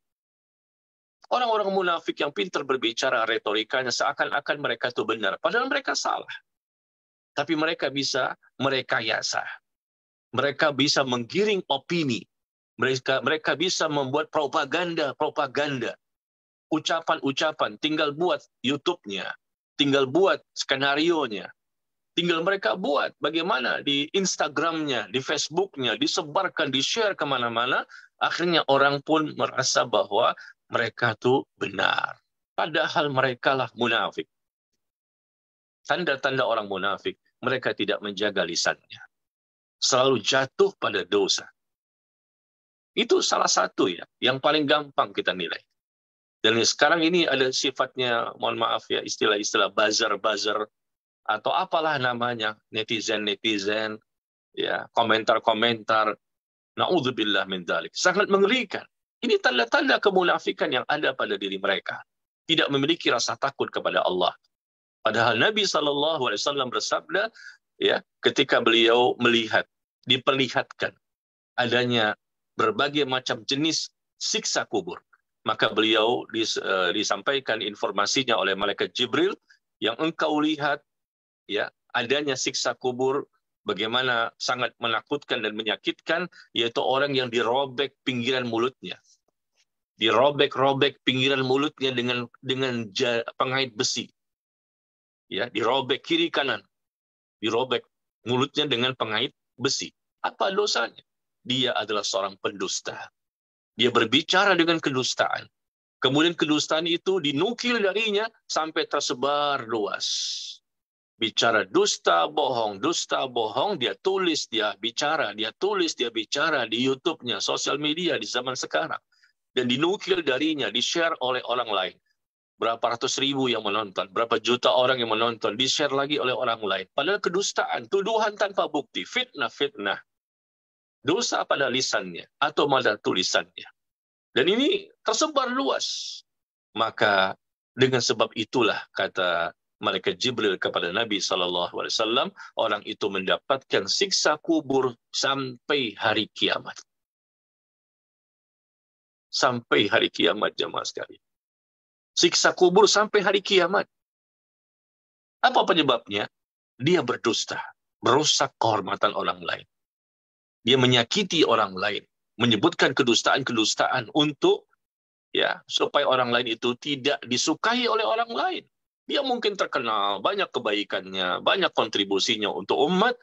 Orang-orang munafik yang pintar berbicara, retorikanya seakan-akan mereka itu benar, padahal mereka salah. Tapi mereka bisa merekayasa. Mereka bisa menggiring opini. Mereka bisa membuat propaganda. Ucapan-ucapan, tinggal buat YouTube-nya, tinggal buat skenario-nya. Tinggal mereka buat bagaimana di Instagram-nya, di Facebook-nya, disebarkan, di-share kemana-mana. Akhirnya orang pun merasa bahwa mereka itu benar. Padahal mereka lah munafik. Tanda-tanda orang munafik, mereka tidak menjaga lisannya. Selalu jatuh pada dosa. Itu salah satu ya, yang paling gampang kita nilai. Dan sekarang ini ada sifatnya, mohon maaf ya, istilah-istilah buzzer-buzzer, atau apalah namanya, netizen-netizen, ya, komentar-komentar, na'udzubillah min dzalik. Sangat mengerikan. Ini tanda-tanda kemunafikan yang ada pada diri mereka. Tidak memiliki rasa takut kepada Allah. Padahal Nabi SAW bersabda, ya, ketika beliau melihat, diperlihatkan adanya berbagai macam jenis siksa kubur, maka beliau disampaikan informasinya oleh malaikat Jibril, yang engkau lihat, ya, adanya siksa kubur, bagaimana sangat menakutkan dan menyakitkan, yaitu orang yang dirobek pinggiran mulutnya. Dirobek-robek pinggiran mulutnya dengan pengait besi. Ya, dirobek kiri kanan. Dirobek mulutnya dengan pengait besi. Apa dosanya? Dia adalah seorang pendusta. Dia berbicara dengan kedustaan. Kemudian kedustaan itu dinukil darinya sampai tersebar luas. Bicara dusta bohong, dia tulis, dia bicara, di YouTube-nya, sosial media di zaman sekarang. Dan dinukil darinya, di-share oleh orang lain. Berapa ratus ribu yang menonton, berapa juta orang yang menonton, di-share lagi oleh orang lain. Padahal kedustaan, tuduhan tanpa bukti, fitnah. Dosa pada lisannya atau pada tulisannya. Dan ini tersebar luas. Maka dengan sebab itulah kata malaikat Jibril kepada Nabi SAW, orang itu mendapatkan siksa kubur sampai hari kiamat. Sampai hari kiamat, jemaah sekalian. Siksa kubur sampai hari kiamat. Apa penyebabnya? Dia berdusta, merusak kehormatan orang lain. Dia menyakiti orang lain, menyebutkan kedustaan-kedustaan untuk supaya orang lain itu tidak disukai oleh orang lain. Dia mungkin terkenal, banyak kebaikannya, banyak kontribusinya untuk umat,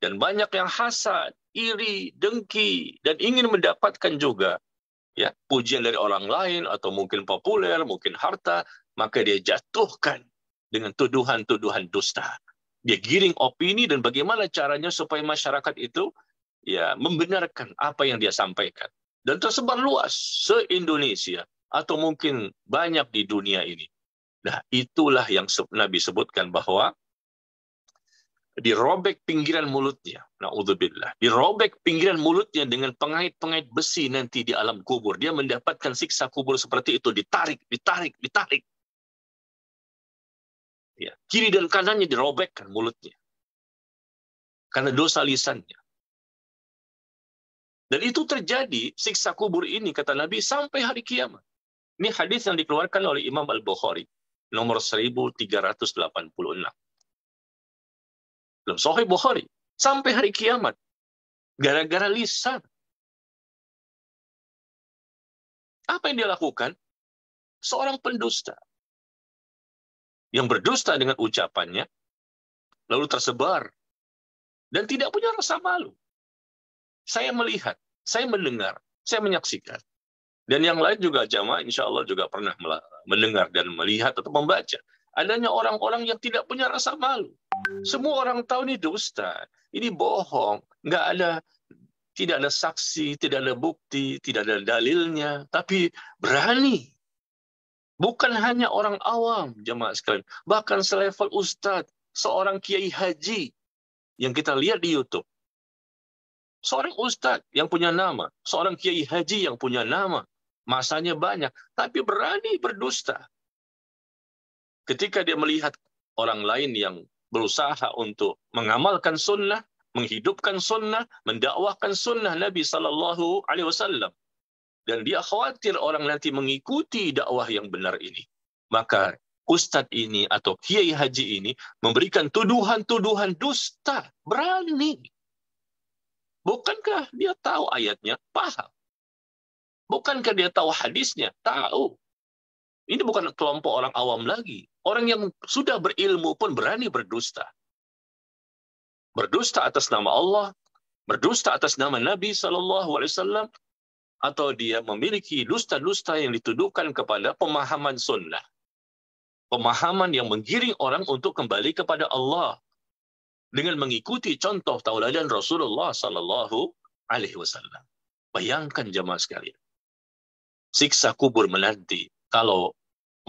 dan banyak yang hasad, iri, dengki, dan ingin mendapatkan juga pujian dari orang lain, atau mungkin populer, mungkin harta, maka dia jatuhkan dengan tuduhan-tuduhan dusta. Dia giring opini, dan bagaimana caranya supaya masyarakat itu membenarkan apa yang dia sampaikan. Dan tersebar luas se-Indonesia, atau mungkin banyak di dunia ini. Nah, itulah yang Nabi sebutkan bahwa dirobek pinggiran mulutnya, na'udzubillah, dirobek pinggiran mulutnya dengan pengait-pengait besi nanti di alam kubur. Dia mendapatkan siksa kubur seperti itu, ditarik. Kiri dan kanannya dirobekkan mulutnya karena dosa lisannya. Dan itu terjadi, siksa kubur ini, kata Nabi, sampai hari kiamat. Ini hadis yang dikeluarkan oleh Imam Al-Bukhari, nomor 1386. Dalam Sahih Bukhari, sampai hari kiamat. Gara-gara lisan. Apa yang dia lakukan? Seorang pendusta. Yang berdusta dengan ucapannya, lalu tersebar. Dan tidak punya rasa malu. Saya melihat, saya mendengar, saya menyaksikan. Dan yang lain juga jamaah insya Allah juga pernah mendengar dan melihat atau membaca. Adanya orang-orang yang tidak punya rasa malu. Semua orang tahu ini dusta, ini bohong, tidak ada saksi, tidak ada bukti, tidak ada dalilnya, tapi berani. Bukan hanya orang awam, jemaah sekalian, bahkan selevel ustadz, seorang kiai haji yang kita lihat di YouTube. Seorang ustadz yang punya nama, seorang kiai haji yang punya nama, masanya banyak, tapi berani berdusta. Ketika dia melihat orang lain yang berusaha untuk mengamalkan sunnah, menghidupkan sunnah, mendakwahkan sunnah Nabi SAW, dan dia khawatir orang nanti mengikuti dakwah yang benar ini, maka ustadz ini atau kiai haji ini memberikan tuduhan-tuduhan dusta, berani. Bukankah dia tahu ayatnya? Paham. Bukankah dia tahu hadisnya? Tahu. Ini bukan kelompok orang awam lagi. Orang yang sudah berilmu pun berani berdusta. Berdusta atas nama Allah, berdusta atas nama Nabi SAW, atau dia memiliki dusta-dusta yang dituduhkan kepada pemahaman sunnah. Pemahaman yang menggiring orang untuk kembali kepada Allah dengan mengikuti contoh tauladan Rasulullah SAW. Bayangkan jemaah sekalian. Siksa kubur menanti kalau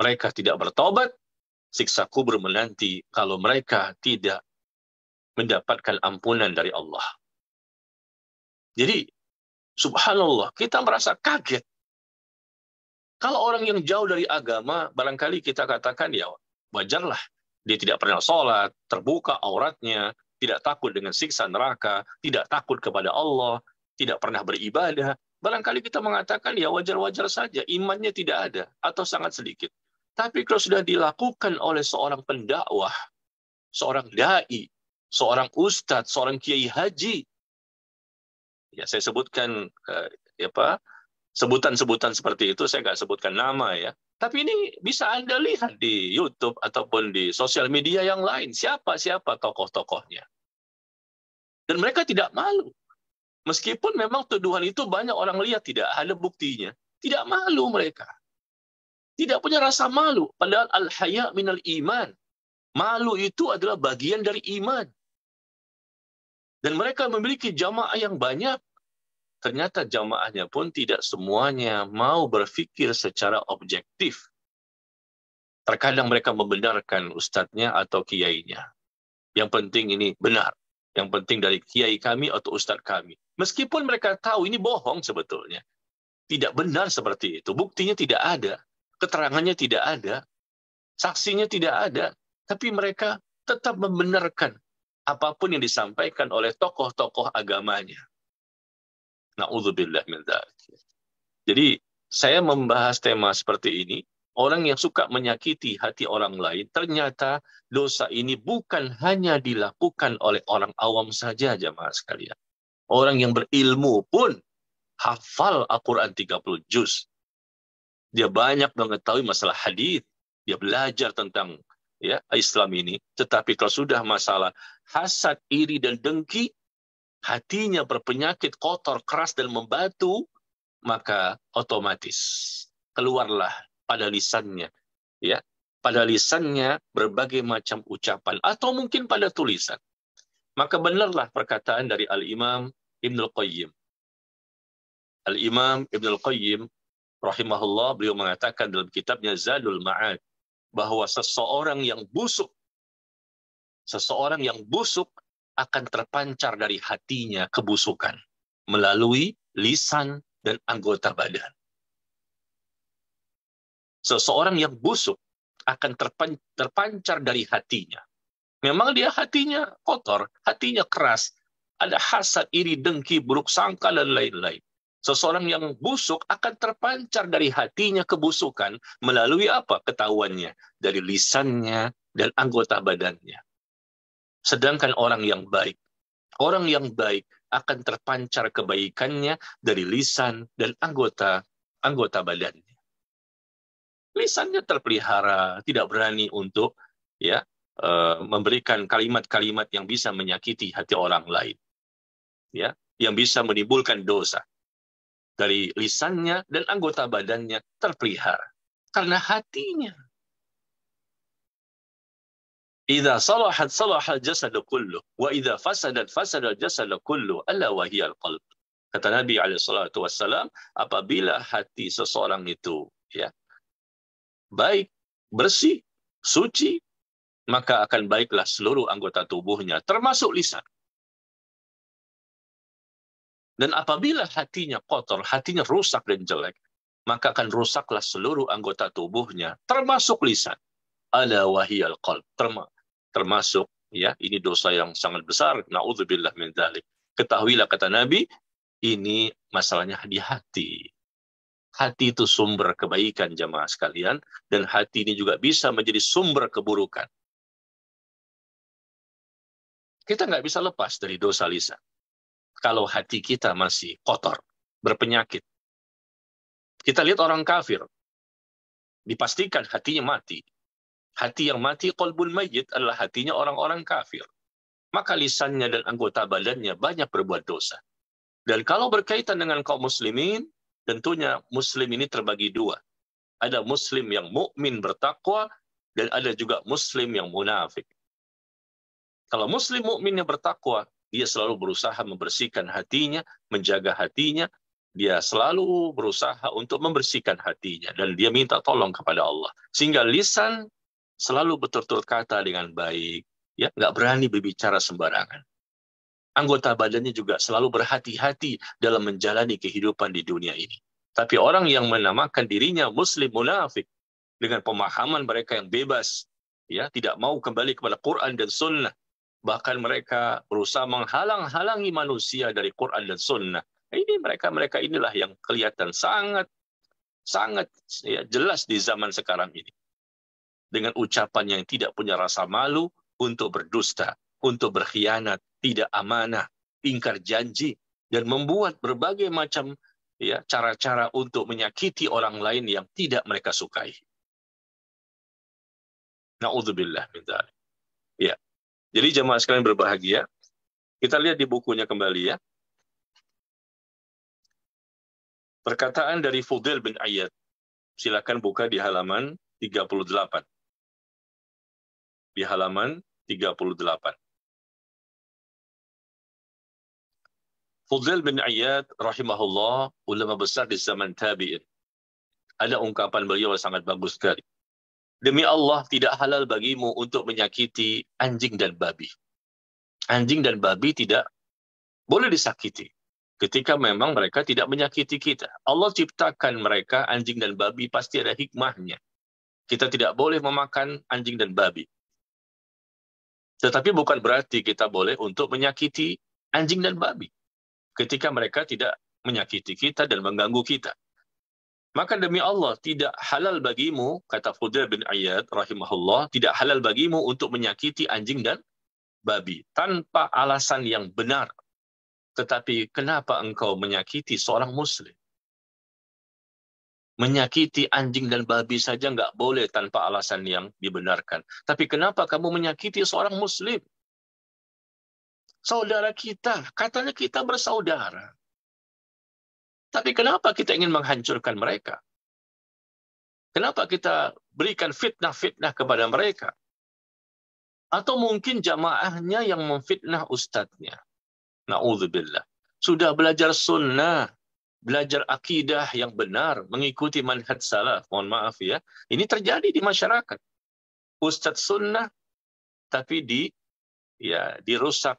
mereka tidak bertobat, siksa kubur menanti kalau mereka tidak mendapatkan ampunan dari Allah. Jadi, subhanallah, kita merasa kaget. Kalau orang yang jauh dari agama, barangkali kita katakan ya wajarlah. Dia tidak pernah sholat, terbuka auratnya, tidak takut dengan siksa neraka, tidak takut kepada Allah, tidak pernah beribadah. Barangkali kita mengatakan ya wajar-wajar saja, imannya tidak ada atau sangat sedikit. Tapi kalau sudah dilakukan oleh seorang pendakwah, seorang dai, seorang ustadz, seorang kiai haji, ya saya sebutkan sebutan-sebutan seperti itu, saya nggak sebutkan nama ya. Tapi ini bisa Anda lihat di YouTube ataupun di sosial media yang lain. Siapa-siapa tokoh-tokohnya. Dan mereka tidak malu. Meskipun memang tuduhan itu banyak orang lihat, tidak ada buktinya. Tidak malu mereka. Tidak punya rasa malu. Padahal al-haya minal iman. Malu itu adalah bagian dari iman. Dan mereka memiliki jamaah yang banyak. Ternyata jamaahnya pun tidak semuanya mau berpikir secara objektif. Terkadang mereka membenarkan ustadznya atau kiainya. Yang penting ini benar. Yang penting dari kiai kami atau ustadz kami. Meskipun mereka tahu ini bohong sebetulnya. tidak benar seperti itu. Buktinya tidak ada, keterangannya tidak ada, saksinya tidak ada, tapi mereka tetap membenarkan apapun yang disampaikan oleh tokoh-tokoh agamanya. Na'udzubillah min dzalik. Jadi, saya membahas tema seperti ini, orang yang suka menyakiti hati orang lain, ternyata dosa ini bukan hanya dilakukan oleh orang awam saja, jamaah sekalian. Orang yang berilmu pun hafal Al-Quran 30 juz. Dia banyak mengetahui masalah hadis, dia belajar tentang Islam ini, tetapi kalau sudah masalah hasad, iri, dan dengki, hatinya berpenyakit kotor, keras, dan membatu, maka otomatis keluarlah pada lisannya, pada lisannya berbagai macam ucapan, atau mungkin pada tulisan. Maka benarlah perkataan dari Al-Imam Ibnul Qayyim. Al-Imam Ibnul Qayyim rahimahullah, beliau mengatakan dalam kitabnya Zadul Ma'ad, bahwa seseorang yang busuk akan terpancar dari hatinya kebusukan melalui lisan dan anggota badan. Seseorang yang busuk akan terpancar dari hatinya. Memang dia hatinya kotor, hatinya keras, ada hasad, iri, dengki, buruk sangka, dan lain-lain. Seseorang yang busuk akan terpancar dari hatinya kebusukan melalui apa? Ketahuannya, dari lisannya dan anggota badannya. Sedangkan orang yang baik akan terpancar kebaikannya dari lisan dan anggota badannya. Lisannya terpelihara, tidak berani untuk memberikan kalimat-kalimat yang bisa menyakiti hati orang lain, yang bisa menimbulkan dosa. Dari lisannya dan anggota badannya terpelihara karena hatinya. Idza salahat salahal jasadu kullu wa idza fasadat fasadal jasadu kullu alla wa hiyal qalb. Kata Nabi alaihi salatu wassalam, apabila hati seseorang itu baik, bersih, suci, maka akan baiklah seluruh anggota tubuhnya termasuk lisan. Dan apabila hatinya kotor, hatinya rusak dan jelek, maka akan rusaklah seluruh anggota tubuhnya termasuk lisan. Ala wahiyal qalb, termasuk ini dosa yang sangat besar. Na'udzubillah min dzalik. Ketahuilah, kata Nabi, ini masalahnya di hati. Hati itu sumber kebaikan, jamaah sekalian, dan hati ini juga bisa menjadi sumber keburukan. Kita nggak bisa lepas dari dosa lisan kalau hati kita masih kotor, berpenyakit. Kita lihat orang kafir, dipastikan hatinya mati. Hati yang mati, qalbun mayyit, adalah hatinya orang-orang kafir. Maka lisannya dan anggota badannya banyak berbuat dosa. Dan kalau berkaitan dengan kaum muslimin, tentunya muslim ini terbagi dua. Ada muslim yang mukmin bertakwa, dan ada juga muslim yang munafik. Kalau muslim mukmin yang bertakwa, dia selalu berusaha membersihkan hatinya, menjaga hatinya, dia selalu berusaha untuk membersihkan hatinya, dan dia minta tolong kepada Allah. Sehingga lisan selalu bertutur kata dengan baik, nggak berani berbicara sembarangan. Anggota badannya juga selalu berhati-hati dalam menjalani kehidupan di dunia ini. Tapi orang yang menamakan dirinya muslim munafik, dengan pemahaman mereka yang bebas, tidak mau kembali kepada Quran dan Sunnah, bahkan mereka berusaha menghalang-halangi manusia dari Quran dan Sunnah. Ini mereka inilah yang kelihatan sangat jelas di zaman sekarang ini. Dengan ucapan yang tidak punya rasa malu, untuk berdusta, untuk berkhianat, tidak amanah, ingkar janji, dan membuat berbagai macam cara-cara untuk menyakiti orang lain yang tidak mereka sukai. Na'udzubillah min dzalik. Jadi jemaah sekalian berbahagia, kita lihat di bukunya kembali . Perkataan dari Fudail bin Iyad. Silakan buka di halaman 38. Di halaman 38. Fudail bin Iyad rahimahullah, ulama besar di zaman tabi'in. Ada ungkapan beliau sangat bagus sekali. Demi Allah, tidak halal bagimu untuk menyakiti anjing dan babi. Anjing dan babi tidak boleh disakiti. Ketika memang mereka tidak menyakiti kita. Allah ciptakan mereka anjing dan babi, pasti ada hikmahnya. Kita tidak boleh memakan anjing dan babi. Tetapi bukan berarti kita boleh untuk menyakiti anjing dan babi ketika mereka tidak menyakiti kita dan mengganggu kita. Maka demi Allah, tidak halal bagimu, kata Fudail bin Iyad rahimahullah, tidak halal bagimu untuk menyakiti anjing dan babi tanpa alasan yang benar. Tetapi kenapa engkau menyakiti seorang muslim? Menyakiti anjing dan babi saja nggak boleh tanpa alasan yang dibenarkan. Tapi kenapa kamu menyakiti seorang muslim? Saudara kita, katanya kita bersaudara. Tapi kenapa kita ingin menghancurkan mereka? Kenapa kita berikan fitnah-fitnah kepada mereka? Atau mungkin jamaahnya yang memfitnah ustadznya. Na'udzubillah. Sudah belajar sunnah, belajar akidah yang benar, mengikuti manhaj salaf. Mohon maaf ya. Ini terjadi di masyarakat. Ustadz sunnah, tapi dirusak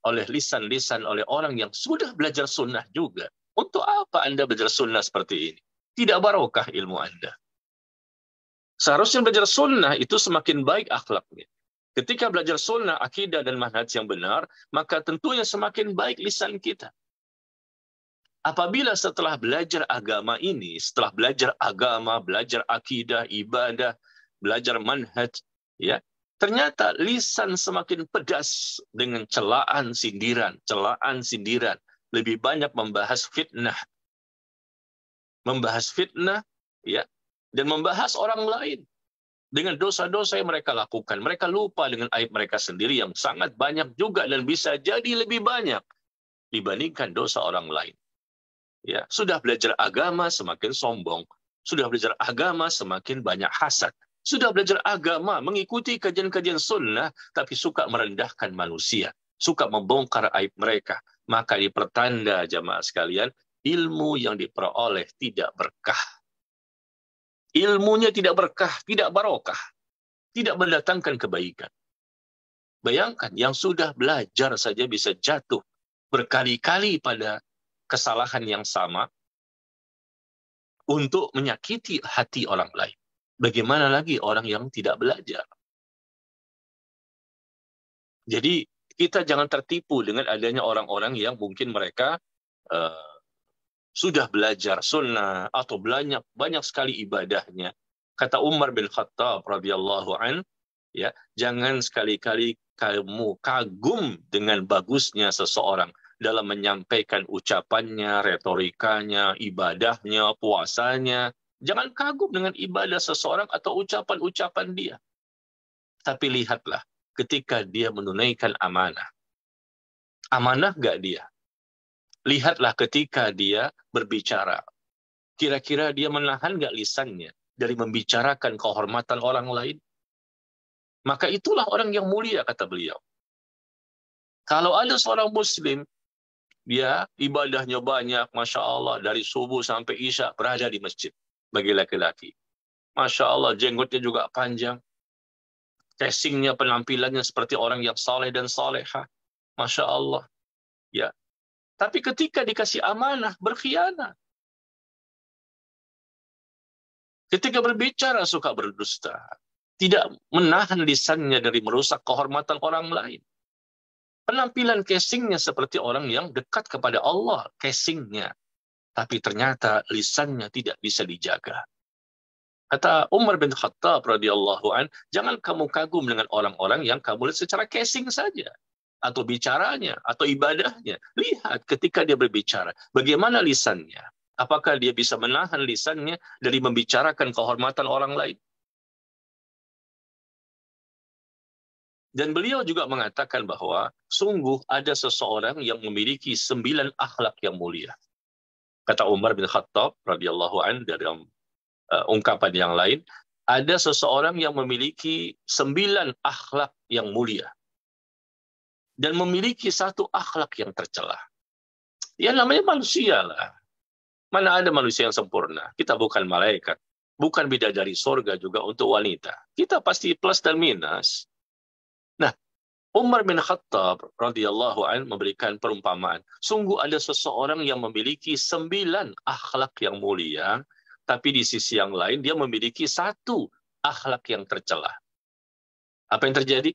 oleh lisan-lisan oleh orang yang sudah belajar sunnah juga. Untuk apa Anda belajar sunnah seperti ini? Tidak barokah ilmu Anda. Seharusnya belajar sunnah itu semakin baik akhlaknya. Ketika belajar sunnah, akidah, dan manhaj yang benar, maka tentunya semakin baik lisan kita. Apabila setelah belajar agama ini, setelah belajar agama, belajar akidah, ibadah, belajar manhaj, ya, ternyata lisan semakin pedas dengan celaan sindiran, lebih banyak membahas fitnah, ya, dan membahas orang lain dengan dosa-dosa yang mereka lakukan. Mereka lupa dengan aib mereka sendiri yang sangat banyak juga dan bisa jadi lebih banyak dibandingkan dosa orang lain. Ya, sudah belajar agama semakin sombong, sudah belajar agama semakin banyak hasad, sudah belajar agama mengikuti kajian-kajian sunnah tapi suka merendahkan manusia, suka membongkar aib mereka. Maka dipertanda jamaah sekalian, ilmu yang diperoleh tidak berkah. Ilmunya tidak berkah, tidak barokah, tidak mendatangkan kebaikan. Bayangkan, yang sudah belajar saja bisa jatuh berkali-kali pada kesalahan yang sama untuk menyakiti hati orang lain. Bagaimana lagi orang yang tidak belajar? Jadi kita jangan tertipu dengan adanya orang-orang yang mungkin mereka sudah belajar sunnah atau banyak sekali ibadahnya. Kata Umar bin Khattab radhiyallahu an, ya, jangan sekali-kali kamu kagum dengan bagusnya seseorang dalam menyampaikan ucapannya, retorikanya, ibadahnya, puasanya. Jangan kagum dengan ibadah seseorang atau ucapan-ucapan dia. Tapi lihatlah ketika dia menunaikan amanah. Amanah nggak dia? Lihatlah ketika dia berbicara. Kira-kira dia menahan nggak lisannya dari membicarakan kehormatan orang lain? Maka itulah orang yang mulia, kata beliau. Kalau ada seorang muslim, dia ibadahnya banyak, Masya Allah, dari subuh sampai isya berada di masjid bagi laki-laki. Masya Allah, jenggotnya juga panjang. Casingnya, penampilannya seperti orang yang saleh dan salehah. Masya Allah. Ya. Tapi ketika dikasih amanah, berkhianat. Ketika berbicara suka berdusta. Tidak menahan lisannya dari merusak kehormatan orang lain. Penampilan casingnya seperti orang yang dekat kepada Allah, casingnya. Tapi ternyata lisannya tidak bisa dijaga. Kata Umar bin Khattab radhiyallahu an, jangan kamu kagum dengan orang-orang yang kamu lihat secara casing saja. Atau bicaranya, atau ibadahnya. Lihat ketika dia berbicara, bagaimana lisannya. Apakah dia bisa menahan lisannya dari membicarakan kehormatan orang lain? Dan beliau juga mengatakan bahwa sungguh ada seseorang yang memiliki 9 akhlak yang mulia. Kata Umar bin Khattab radhiyallahu an dalam ungkapan yang lain, ada seseorang yang memiliki 9 akhlak yang mulia dan memiliki 1 akhlak yang tercela. Ya namanya manusia lah. Mana ada manusia yang sempurna? Kita bukan malaikat, bukan bidadari sorga juga untuk wanita. Kita pasti plus dan minus. Nah, Umar bin Khattab radhiyallahu an memberikan perumpamaan. Sungguh ada seseorang yang memiliki 9 akhlak yang mulia, tapi di sisi yang lain dia memiliki 1 akhlak yang tercela. Apa yang terjadi?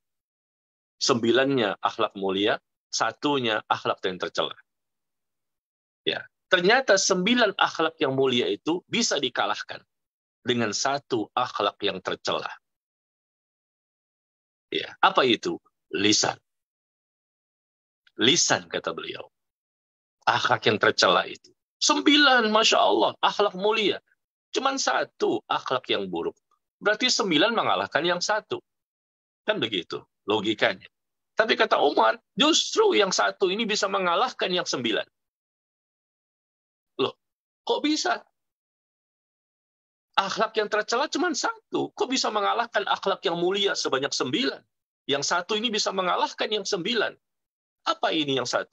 9-nya akhlak mulia, 1-nya akhlak yang tercela. Ya, ternyata 9 akhlak yang mulia itu bisa dikalahkan dengan 1 akhlak yang tercela. Ya, apa itu? Lisan. Lisan, kata beliau. Akhlak yang tercela itu. 9, Masya Allah, akhlak mulia. Cuman 1 akhlak yang buruk. Berarti 9 mengalahkan yang 1. Kan begitu logikanya. Tapi kata Umar, justru yang 1 ini bisa mengalahkan yang 9. Loh, kok bisa? Akhlak yang tercela cuma 1. Kok bisa mengalahkan akhlak yang mulia sebanyak 9? Yang 1 ini bisa mengalahkan yang 9. Apa ini yang 1?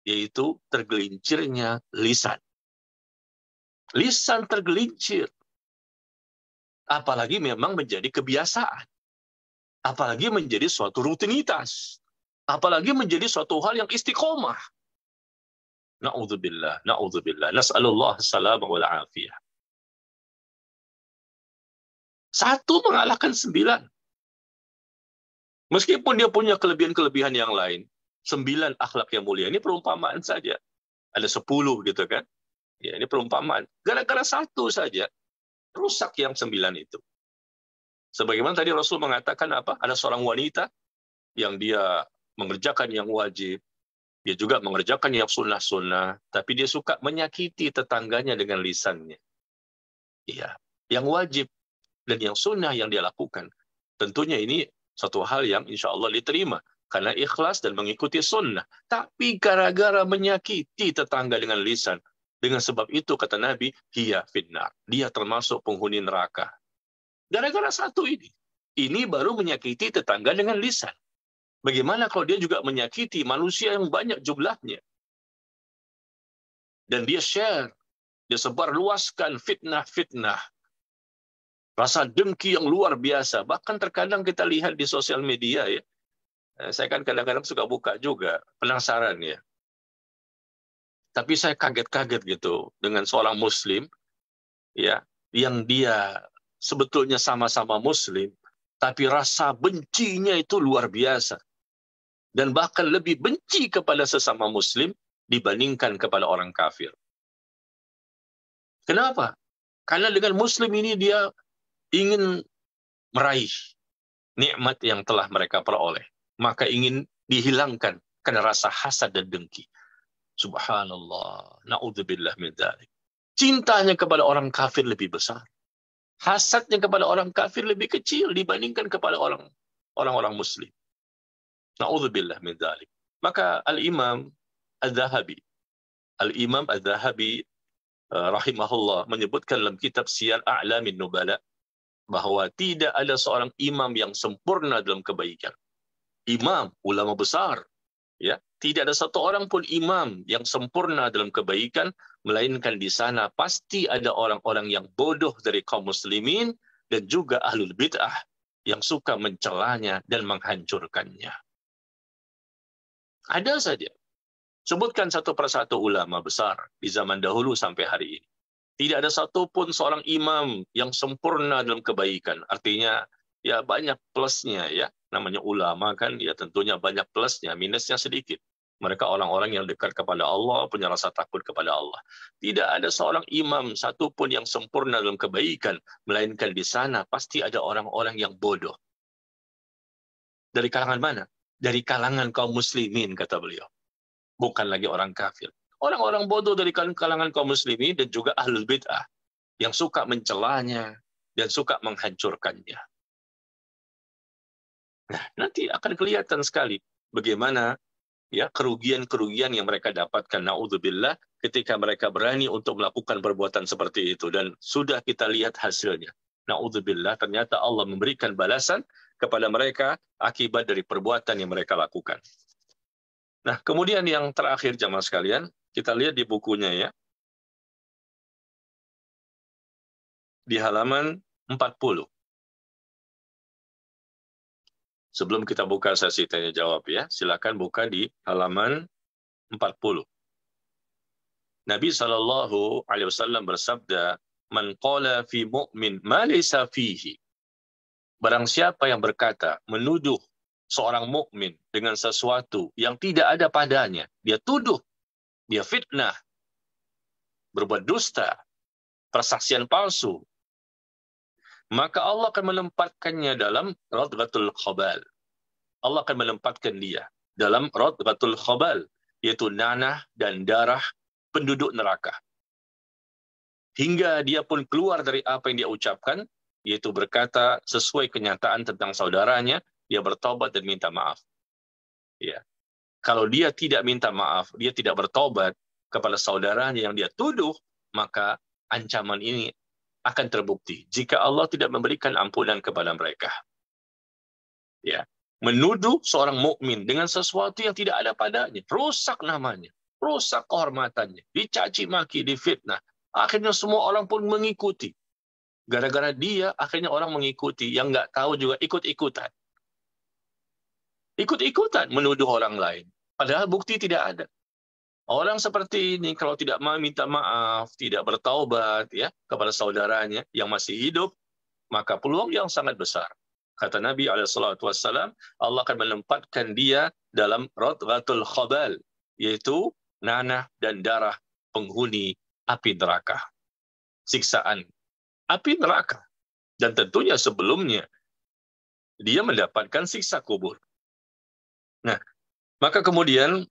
Yaitu tergelincirnya lisan. Lisan tergelincir. Apalagi memang menjadi kebiasaan. Apalagi menjadi suatu rutinitas. Apalagi menjadi suatu hal yang istiqomah. Na'udzubillah, na'udzubillah. Nas'alullah salam wal afiyah. 1 mengalahkan 9. Meskipun dia punya kelebihan-kelebihan yang lain, 9 akhlak yang mulia. Ini perumpamaan saja. Ada 10 gitu kan. Ya, ini perumpamaan. Gara-gara 1 saja, rusak yang 9 itu. Sebagaimana tadi Rasul mengatakan apa? Ada seorang wanita yang dia mengerjakan yang wajib, dia juga mengerjakan yang sunnah-sunnah, tapi dia suka menyakiti tetangganya dengan lisannya. Iya, yang wajib dan yang sunnah yang dia lakukan. Tentunya ini satu hal yang insya Allah diterima, karena ikhlas dan mengikuti sunnah. Tapi gara-gara menyakiti tetangga dengan lisan, dengan sebab itu kata Nabi, hiya finnar. Dia termasuk penghuni neraka. Gara-gara 1 ini. Ini baru menyakiti tetangga dengan lisan. Bagaimana kalau dia juga menyakiti manusia yang banyak jumlahnya? Dan dia share, dia sebarluaskan fitnah-fitnah. Rasa dengki yang luar biasa. Bahkan terkadang kita lihat di sosial media ya. Saya kan kadang-kadang suka buka juga, penasaran ya. Tapi saya kaget-kaget gitu dengan seorang muslim ya, yang dia sebetulnya sama-sama muslim, tapi rasa bencinya itu luar biasa. Dan bahkan lebih benci kepada sesama muslim dibandingkan kepada orang kafir. Kenapa? Karena dengan muslim ini dia ingin meraih nikmat yang telah mereka peroleh. Maka ingin dihilangkan karena rasa hasad dan dengki. Subhanallah. Na'udzubillah min dzalik. Cintanya kepada orang kafir lebih besar. Hasadnya kepada orang kafir lebih kecil dibandingkan kepada orang-orang muslim. Na'udzubillah min dzalik. Maka Al-Imam Al-Zahabi rahimahullah menyebutkan dalam kitab Siyar A'lamin Nubala bahwa tidak ada seorang imam yang sempurna dalam kebaikan. Imam, ulama besar, ya, tidak ada satu orang pun imam yang sempurna dalam kebaikan, melainkan di sana pasti ada orang-orang yang bodoh dari kaum muslimin dan juga ahlul bid'ah yang suka mencelanya dan menghancurkannya. Ada saja. Sebutkan satu persatu ulama besar di zaman dahulu sampai hari ini. Tidak ada satupun seorang imam yang sempurna dalam kebaikan. Artinya ya banyak plusnya ya. Namanya ulama kan ya tentunya banyak plusnya, minusnya sedikit. Mereka orang-orang yang dekat kepada Allah, punya rasa takut kepada Allah. Tidak ada seorang imam satupun yang sempurna dalam kebaikan, melainkan di sana pasti ada orang-orang yang bodoh. Dari kalangan mana? Dari kalangan kaum muslimin, kata beliau. Bukan lagi orang kafir. Orang-orang bodoh dari kalangan kaum muslimin dan juga ahlul bid'ah yang suka mencelanya dan suka menghancurkannya. Nah, nanti akan kelihatan sekali bagaimana ya kerugian-kerugian yang mereka dapatkan, naudzubillah, ketika mereka berani untuk melakukan perbuatan seperti itu, dan sudah kita lihat hasilnya. Naudzubillah, ternyata Allah memberikan balasan kepada mereka akibat dari perbuatan yang mereka lakukan. Nah, kemudian yang terakhir jamaah sekalian, kita lihat di bukunya ya. Di halaman 40. Sebelum kita buka sesi tanya jawab ya, silakan buka di halaman 40. Nabi SAW bersabda, "Man qala fi mu'min ma laysa fihi." Barang siapa yang berkata, menuduh seorang mukmin dengan sesuatu yang tidak ada padanya, dia tuduh, dia fitnah, berbuat dusta, persaksian palsu, maka Allah akan menempatkannya dalam radghatul khabal. Allah akan menempatkan dia dalam radghatul khabal, yaitu nanah dan darah penduduk neraka. Hingga dia pun keluar dari apa yang dia ucapkan, yaitu berkata sesuai kenyataan tentang saudaranya, dia bertobat dan minta maaf. Ya. Kalau dia tidak minta maaf, dia tidak bertobat kepada saudaranya yang dia tuduh, maka ancaman ini akan terbukti jika Allah tidak memberikan ampunan kepada mereka. Ya. Menuduh seorang mukmin dengan sesuatu yang tidak ada padanya, rusak namanya, rusak kehormatannya, dicaci maki, difitnah. Akhirnya semua orang pun mengikuti. Gara-gara dia, akhirnya orang mengikuti, yang nggak tahu juga ikut-ikutan. Ikut-ikutan menuduh orang lain. Padahal bukti tidak ada. Orang seperti ini kalau tidak mau minta maaf, tidak bertaubat ya kepada saudaranya yang masih hidup, maka peluang yang sangat besar. Kata Nabi SAW, Allah akan menempatkan dia dalam radghatul khabal, yaitu nanah dan darah penghuni api neraka. Siksaan api neraka. Dan tentunya sebelumnya dia mendapatkan siksa kubur. Nah, maka kemudian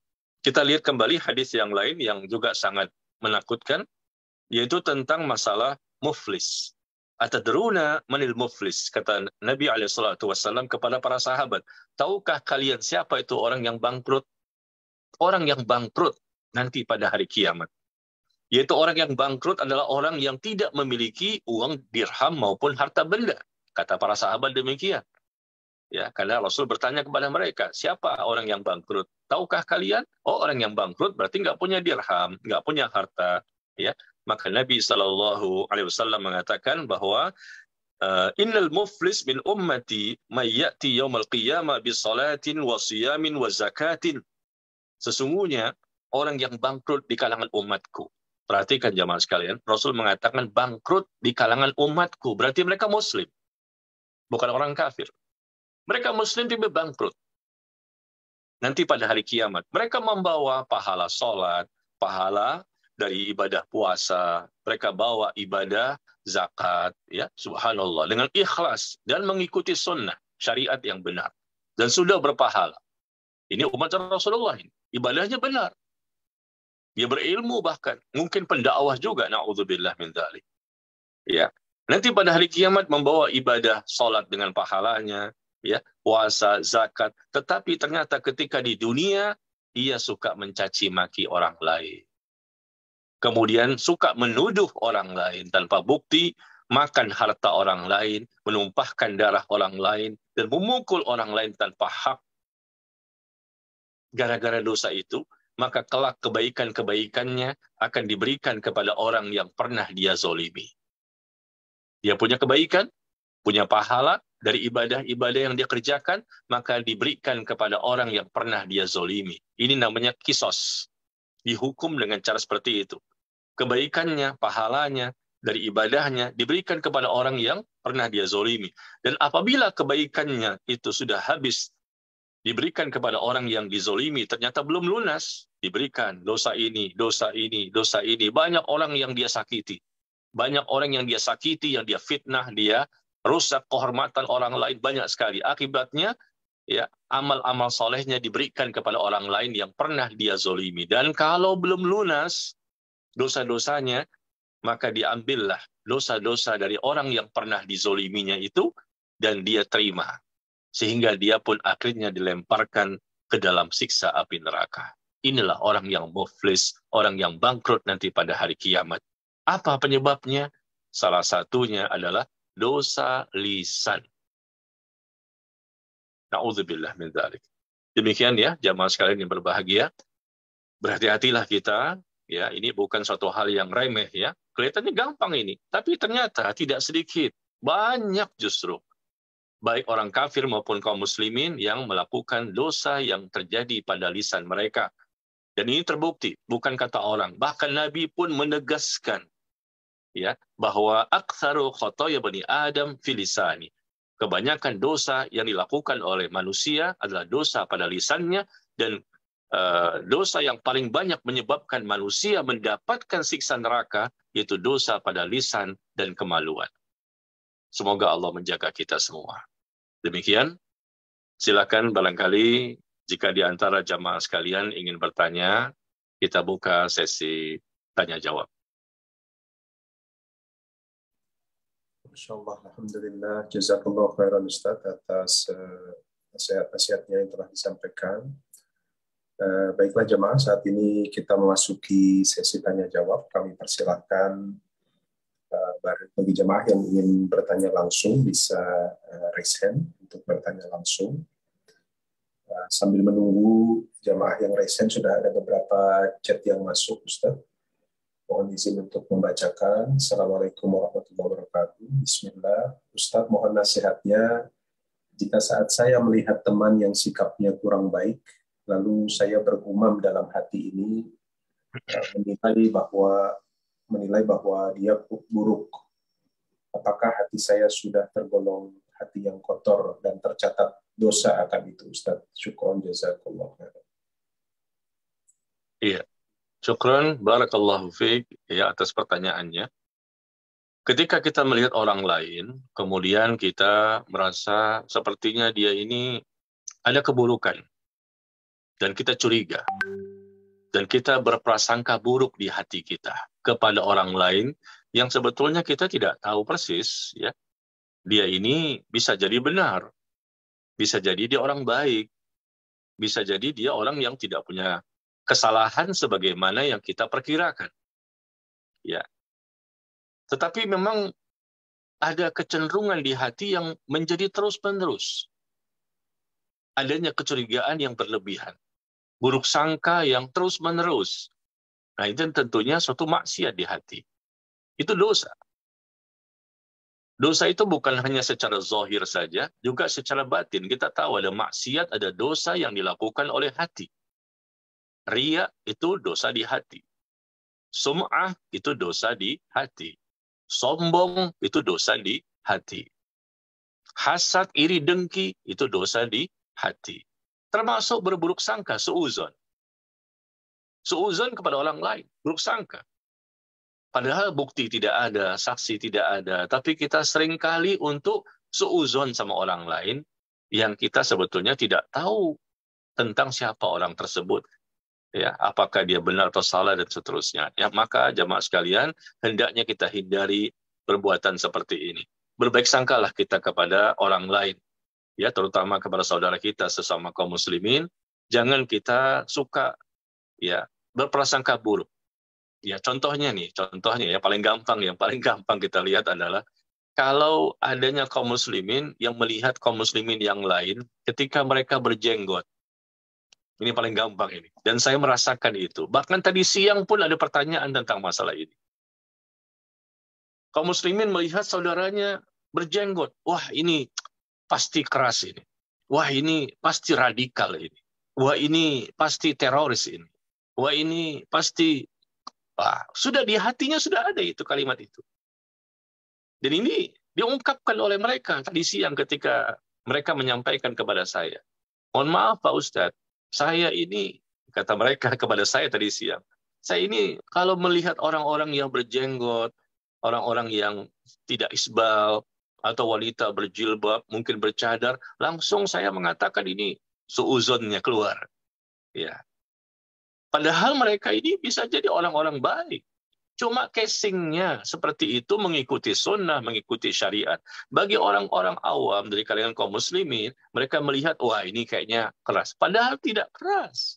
kita lihat kembali hadis yang lain yang juga sangat menakutkan, yaitu tentang masalah muflis. Atadruna manil muflis, kata Nabi SAW kepada para sahabat. Tahukah kalian siapa itu orang yang bangkrut? Orang yang bangkrut nanti pada hari kiamat. Yaitu orang yang bangkrut adalah orang yang tidak memiliki uang dirham maupun harta benda. Kata para sahabat demikian. Ya, karena Rasul bertanya kepada mereka, siapa orang yang bangkrut? Tahukah kalian? Oh, orang yang bangkrut berarti nggak punya dirham, nggak punya harta. Ya, maka Nabi SAW mengatakan bahwa innal muflis min ummati may ya'ti yaumal qiyamah bi salatin wa siyamin wa zakatin. Sesungguhnya orang yang bangkrut di kalangan umatku. Perhatikan jamaah sekalian, Rasul mengatakan bangkrut di kalangan umatku, berarti mereka muslim, bukan orang kafir. Mereka muslim tiba bangkrut. Nanti pada hari kiamat, mereka membawa pahala sholat, pahala dari ibadah puasa, mereka bawa ibadah zakat, ya subhanallah, dengan ikhlas dan mengikuti sunnah, syariat yang benar. Dan sudah berpahala. Ini umat Rasulullah ini. Ibadahnya benar. Dia berilmu bahkan. Mungkin pendakwah juga, na'udzubillah min dzalik. Ya. Nanti pada hari kiamat membawa ibadah sholat dengan pahalanya, ya, puasa, zakat, tetapi ternyata ketika di dunia ia suka mencaci maki orang lain. Kemudian suka menuduh orang lain tanpa bukti, makan harta orang lain, menumpahkan darah orang lain, dan memukul orang lain tanpa hak. Gara-gara dosa itu, maka kelak kebaikan-kebaikannya akan diberikan kepada orang yang pernah dia zolimi. Dia punya kebaikan, punya pahala dari ibadah-ibadah yang dia kerjakan, maka diberikan kepada orang yang pernah dia zolimi. Ini namanya kisos. Dihukum dengan cara seperti itu. Kebaikannya, pahalanya, dari ibadahnya diberikan kepada orang yang pernah dia zolimi. Dan apabila kebaikannya itu sudah habis, diberikan kepada orang yang dizolimi, ternyata belum lunas, diberikan dosa ini, dosa ini, dosa ini. Banyak orang yang dia sakiti. Banyak orang yang dia sakiti, yang dia fitnah, dia rusak kehormatan orang lain, banyak sekali. Akibatnya, ya, amal-amal solehnya diberikan kepada orang lain yang pernah dia zolimi. Dan kalau belum lunas dosa-dosanya, maka diambillah dosa-dosa dari orang yang pernah dizoliminya itu, dan dia terima. Sehingga dia pun akhirnya dilemparkan ke dalam siksa api neraka. Inilah orang yang muflis, orang yang bangkrut nanti pada hari kiamat. Apa penyebabnya? Salah satunya adalah dosa lisan. Na'udzubillah min dzalik. Demikian ya, jamaah sekalian yang berbahagia. Berhati-hatilah kita, ya, ini bukan suatu hal yang remeh ya. Kelihatannya gampang ini, tapi ternyata tidak sedikit, banyak justru baik orang kafir maupun kaum muslimin yang melakukan dosa yang terjadi pada lisan mereka. Dan ini terbukti, bukan kata orang. Bahkan Nabi pun menegaskan ya bahwa aktsaru khotoya bani Adam fil lisani. Kebanyakan dosa yang dilakukan oleh manusia adalah dosa pada lisannya, dan dosa yang paling banyak menyebabkan manusia mendapatkan siksa neraka yaitu dosa pada lisan dan kemaluan. Semoga Allah menjaga kita semua. Demikian, silakan barangkali jika di antara jamaah sekalian ingin bertanya, kita buka sesi tanya jawab. Insyaallah, alhamdulillah, jazakallah khairan Ustaz atas nasihat-nasihatnya yang telah disampaikan. Baiklah jemaah, saat ini kita memasuki sesi tanya jawab. Kami persilahkan bagi jemaah yang ingin bertanya langsung bisa raise hand untuk bertanya langsung. Sambil menunggu jemaah yang raise hand, sudah ada beberapa chat yang masuk Ustaz. Mohon izin untuk membacakan. Assalamualaikum warahmatullahi wabarakatuh. Bismillah. Ustaz, mohon nasihatnya. Jika saat saya melihat teman yang sikapnya kurang baik, lalu saya bergumam dalam hati ini, menilai bahwa dia buruk. Apakah hati saya sudah tergolong hati yang kotor dan tercatat dosa akan itu, Ustaz? Syukron, jazakallah khairan. Iya. Syukran, barakallahu fiik ya atas pertanyaannya. Ketika kita melihat orang lain, kemudian kita merasa sepertinya dia ini ada keburukan, dan kita curiga, dan kita berprasangka buruk di hati kita kepada orang lain yang sebetulnya kita tidak tahu persis, ya. Dia ini bisa jadi benar, bisa jadi dia orang baik, bisa jadi dia orang yang tidak punya kesalahan sebagaimana yang kita perkirakan. Ya. Tetapi memang ada kecenderungan di hati yang menjadi terus-menerus. Adanya kecurigaan yang berlebihan. Buruk sangka yang terus-menerus. Nah, itu tentunya suatu maksiat di hati. Itu dosa. Dosa itu bukan hanya secara zahir saja, juga secara batin. Kita tahu ada maksiat, ada dosa yang dilakukan oleh hati. Riya itu dosa di hati. Sum'ah itu dosa di hati. Sombong itu dosa di hati. Hasad, iri, dengki itu dosa di hati. Termasuk berburuk sangka, suuzon. Suuzon kepada orang lain, buruk sangka. Padahal bukti tidak ada, saksi tidak ada, tapi kita seringkali untuk suuzon sama orang lain yang kita sebetulnya tidak tahu tentang siapa orang tersebut. Ya, apakah dia benar atau salah dan seterusnya. Ya, maka jamaah sekalian, hendaknya kita hindari perbuatan seperti ini. Berbaik sangkalah kita kepada orang lain, ya, terutama kepada saudara kita sesama kaum muslimin. Jangan kita suka ya berprasangka buruk. Ya, contohnya ya paling gampang kita lihat adalah kalau adanya kaum muslimin yang melihat kaum muslimin yang lain ketika mereka berjenggot. Ini paling gampang ini. Dan saya merasakan itu. Bahkan tadi siang pun ada pertanyaan tentang masalah ini. Kaum muslimin melihat saudaranya berjenggot. Wah, ini pasti keras ini. Wah, ini pasti radikal ini. Wah, ini pasti teroris ini. Wah, ini pasti... Wah, sudah di hatinya sudah ada itu kalimat itu. Dan ini diungkapkan oleh mereka tadi siang ketika mereka menyampaikan kepada saya. Mohon maaf Pak Ustadz, saya ini, kata mereka kepada saya tadi siang, saya ini kalau melihat orang-orang yang berjenggot, orang-orang yang tidak isbal, atau wanita berjilbab, mungkin bercadar, langsung saya mengatakan ini suuzonnya keluar. Ya. Padahal mereka ini bisa jadi orang-orang baik. Cuma casingnya seperti itu, mengikuti sunnah, mengikuti syariat. Bagi orang-orang awam dari kalangan kaum muslimin, mereka melihat, wah ini kayaknya keras. Padahal tidak keras.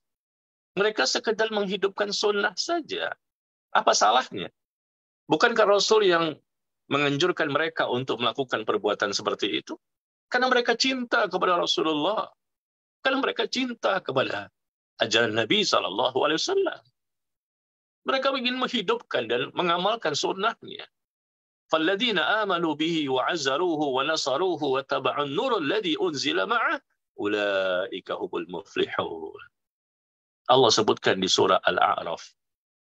Mereka sekedar menghidupkan sunnah saja. Apa salahnya? Bukankah Rasul yang menganjurkan mereka untuk melakukan perbuatan seperti itu? Karena mereka cinta kepada Rasulullah. Karena mereka cinta kepada ajaran Nabi SAW. Mereka ingin menghidupkan dan mengamalkan sunnahnya. Falladzina amanu bihi wa 'azzaruhu wa nasaruhu wa taba'un nurul ladzi unzila ma'ah ulaika humul muflihun. Allah sebutkan di surah Al-A'raf.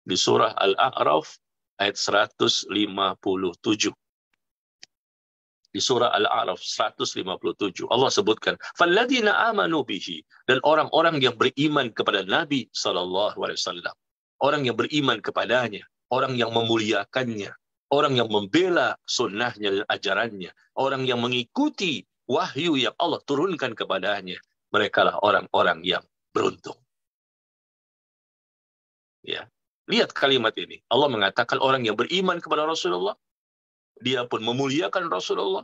Di surah Al-A'raf ayat 157. Di surah Al-A'raf 157 Allah sebutkan falladzina amanu bihi, dan orang-orang yang beriman kepada Nabi SAW, orang yang beriman kepadanya, orang yang memuliakannya, orang yang membela sunnahnya dan ajarannya, orang yang mengikuti wahyu yang Allah turunkan kepadanya, merekalah orang-orang yang beruntung. Ya, lihat kalimat ini. Allah mengatakan orang yang beriman kepada Rasulullah, dia pun memuliakan Rasulullah,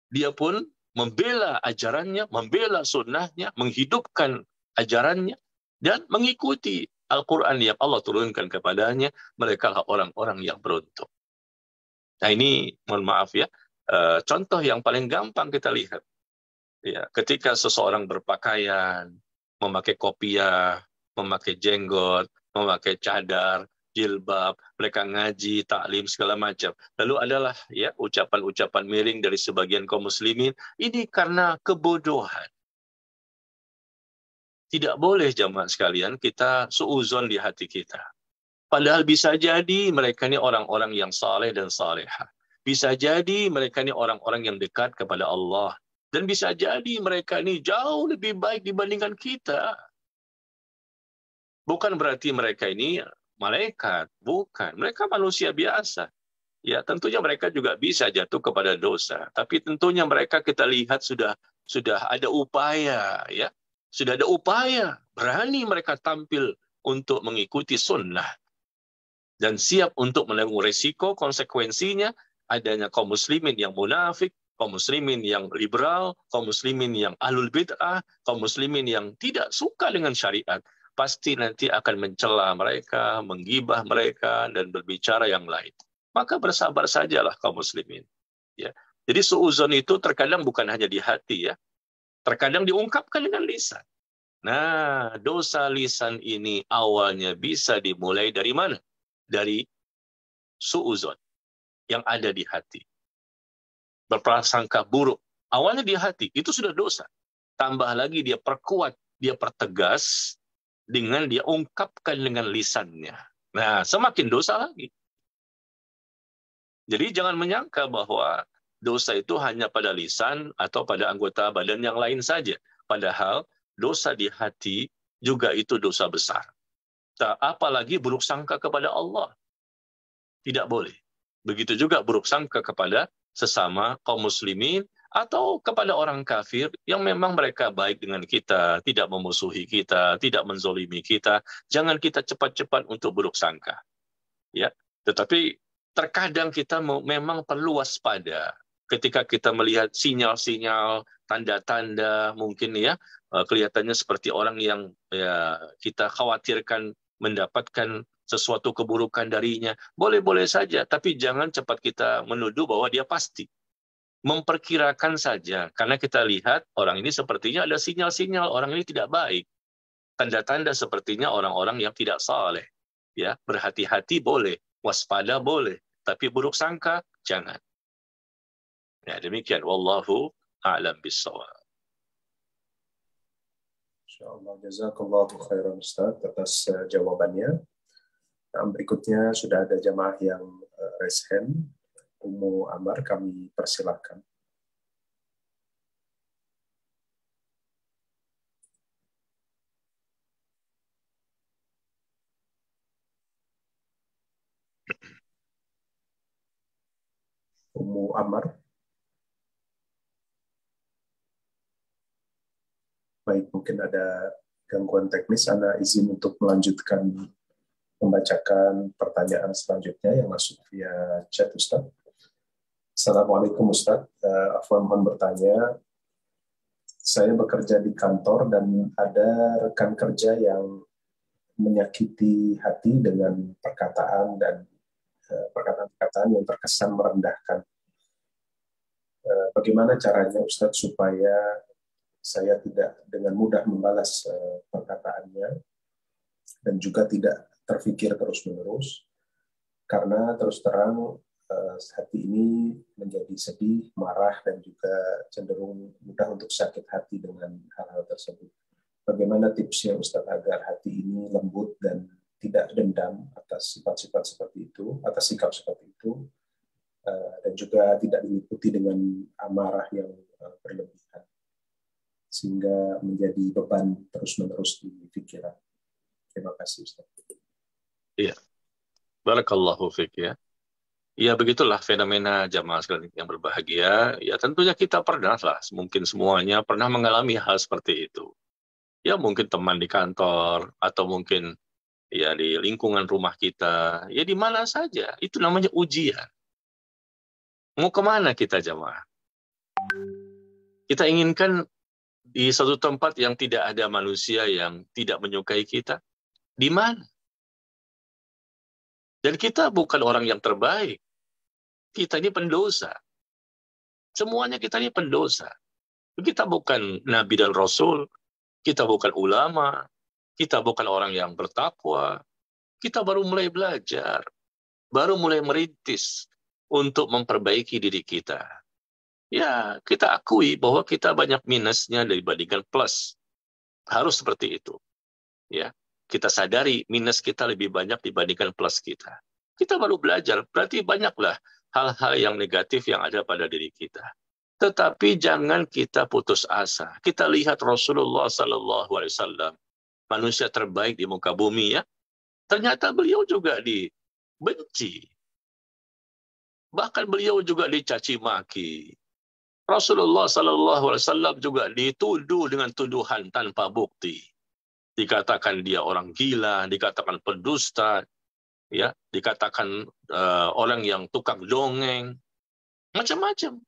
dia pun membela ajarannya, membela sunnahnya, menghidupkan ajarannya, dan mengikuti Al-Quran yang Allah turunkan kepadanya, merekalah orang-orang yang beruntung. Nah ini, mohon maaf ya, contoh yang paling gampang kita lihat. Ya, ketika seseorang berpakaian, memakai kopiah, memakai jenggot, memakai cadar, jilbab, mereka ngaji, taklim, segala macam. Lalu adalah ya ucapan-ucapan miring dari sebagian kaum muslimin, ini karena kebodohan. Tidak boleh jamaah sekalian kita suuzon di hati kita. Padahal bisa jadi mereka ini orang-orang yang saleh dan salehah. Bisa jadi mereka ini orang-orang yang dekat kepada Allah. Dan bisa jadi mereka ini jauh lebih baik dibandingkan kita. Bukan berarti mereka ini malaikat, bukan. Mereka manusia biasa. Ya, tentunya mereka juga bisa jatuh kepada dosa. Tapi tentunya mereka kita lihat sudah ada upaya, ya. Sudah ada upaya. Berani mereka tampil untuk mengikuti sunnah. Dan siap untuk menanggung resiko konsekuensinya adanya kaum muslimin yang munafik, kaum muslimin yang liberal, kaum muslimin yang ahlul bid'ah, kaum muslimin yang tidak suka dengan syariat, pasti nanti akan mencela mereka, menggibah mereka, dan berbicara yang lain. Maka bersabar sajalah kaum muslimin. Ya. Jadi suuzon itu terkadang bukan hanya di hati, ya. Terkadang diungkapkan dengan lisan. Nah, dosa lisan ini awalnya bisa dimulai dari mana? Dari suuzon yang ada di hati. Berprasangka buruk. Awalnya di hati, itu sudah dosa. Tambah lagi dia perkuat, dia pertegas dengan dia ungkapkan dengan lisannya. Nah, semakin dosa lagi. Jadi jangan menyangka bahwa dosa itu hanya pada lisan atau pada anggota badan yang lain saja. Padahal dosa di hati juga itu dosa besar. Apalagi buruk sangka kepada Allah. Tidak boleh. Begitu juga buruk sangka kepada sesama kaum muslimin atau kepada orang kafir yang memang mereka baik dengan kita, tidak memusuhi kita, tidak menzolimi kita. Jangan kita cepat-cepat untuk buruk sangka. Ya, tetapi terkadang kita memang perlu waspada ketika kita melihat sinyal-sinyal, tanda-tanda mungkin ya kelihatannya seperti orang yang ya kita khawatirkan mendapatkan sesuatu keburukan darinya. Boleh-boleh saja, tapi jangan cepat kita menuduh bahwa dia pasti. Memperkirakan saja, karena kita lihat orang ini sepertinya ada sinyal-sinyal orang ini tidak baik. Tanda-tanda sepertinya orang-orang yang tidak saleh. Ya, berhati-hati boleh, waspada boleh, tapi buruk sangka jangan. Ya, demikian. Wallahu a'lam bishawab. Insyaallah, jazakallahu khairan Ustaz atas jawabannya. Nah, berikutnya sudah ada jamaah yang raise hand. Ummu Amar, kami persilahkan. Ummu Amar. Baik, mungkin ada gangguan teknis. Ana izin untuk melanjutkan membacakan pertanyaan selanjutnya yang masuk via chat, Ustaz. Assalamualaikum Ustaz. Afwan, mohon bertanya. Saya bekerja di kantor dan ada rekan kerja yang menyakiti hati dengan perkataan dan perkataan-perkataan yang terkesan merendahkan. Bagaimana caranya Ustaz supaya saya tidak dengan mudah membalas perkataannya dan juga tidak terfikir terus-menerus, karena terus terang hati ini menjadi sedih, marah, dan juga cenderung mudah untuk sakit hati dengan hal-hal tersebut. Bagaimana tipsnya Ustaz agar hati ini lembut dan tidak dendam atas sifat-sifat seperti itu, atas sikap seperti itu, dan juga tidak diliputi dengan amarah yang berlebihan, sehingga menjadi beban terus-menerus di pikiran. Terima kasih Ustaz. Iya, barakallahu fiik ya. Ya begitulah fenomena jamaah sekalian yang berbahagia. Ya tentunya kita pernah lah, mungkin semuanya pernah mengalami hal seperti itu. Ya mungkin teman di kantor, atau mungkin ya di lingkungan rumah kita, ya di mana saja. Itu namanya ujian. Mau kemana kita jamaah? Kita inginkan di satu tempat yang tidak ada manusia yang tidak menyukai kita. Di mana? Dan kita bukan orang yang terbaik. Kita ini pendosa. Semuanya kita ini pendosa. Kita bukan nabi dan rasul, kita bukan ulama, kita bukan orang yang bertakwa. Kita baru mulai belajar, baru mulai merintis untuk memperbaiki diri kita. Ya, kita akui bahwa kita banyak minusnya dibandingkan plus. Harus seperti itu. Ya, kita sadari minus kita lebih banyak dibandingkan plus kita. Kita baru belajar, berarti banyaklah hal-hal yang negatif yang ada pada diri kita. Tetapi jangan kita putus asa. Kita lihat Rasulullah SAW, manusia terbaik di muka bumi ya. Ternyata beliau juga dibenci. Bahkan beliau juga dicaci maki. Rasulullah SAW juga dituduh dengan tuduhan tanpa bukti. Dikatakan dia orang gila, dikatakan pendusta, ya, dikatakan orang yang tukang dongeng, macam-macam.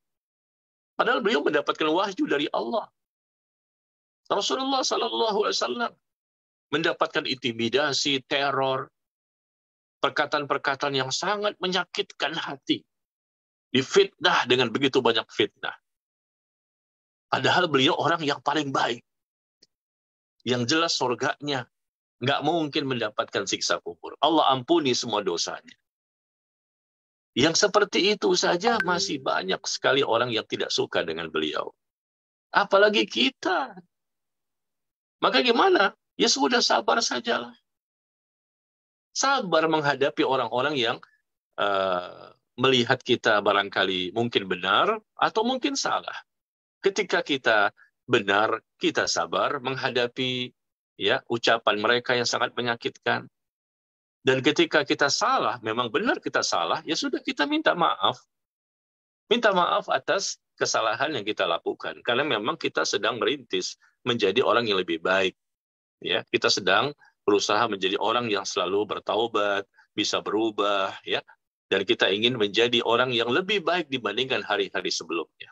Padahal beliau mendapatkan wahyu dari Allah. Rasulullah SAW mendapatkan intimidasi, teror, perkataan-perkataan yang sangat menyakitkan hati. Difitnah dengan begitu banyak fitnah. Padahal beliau orang yang paling baik. Yang jelas surganya nggak mungkin mendapatkan siksa kubur. Allah ampuni semua dosanya. Yang seperti itu saja masih banyak sekali orang yang tidak suka dengan beliau. Apalagi kita. Maka gimana? Ya sudah sabar sajalah. Sabar menghadapi orang-orang yang melihat kita barangkali mungkin benar atau mungkin salah. Ketika kita benar, kita sabar menghadapi ya ucapan mereka yang sangat menyakitkan. Dan ketika kita salah, memang benar kita salah, ya sudah kita minta maaf. Minta maaf atas kesalahan yang kita lakukan. Karena memang kita sedang merintis menjadi orang yang lebih baik. Ya, kita sedang berusaha menjadi orang yang selalu bertaubat, bisa berubah, ya. Dan kita ingin menjadi orang yang lebih baik dibandingkan hari-hari sebelumnya.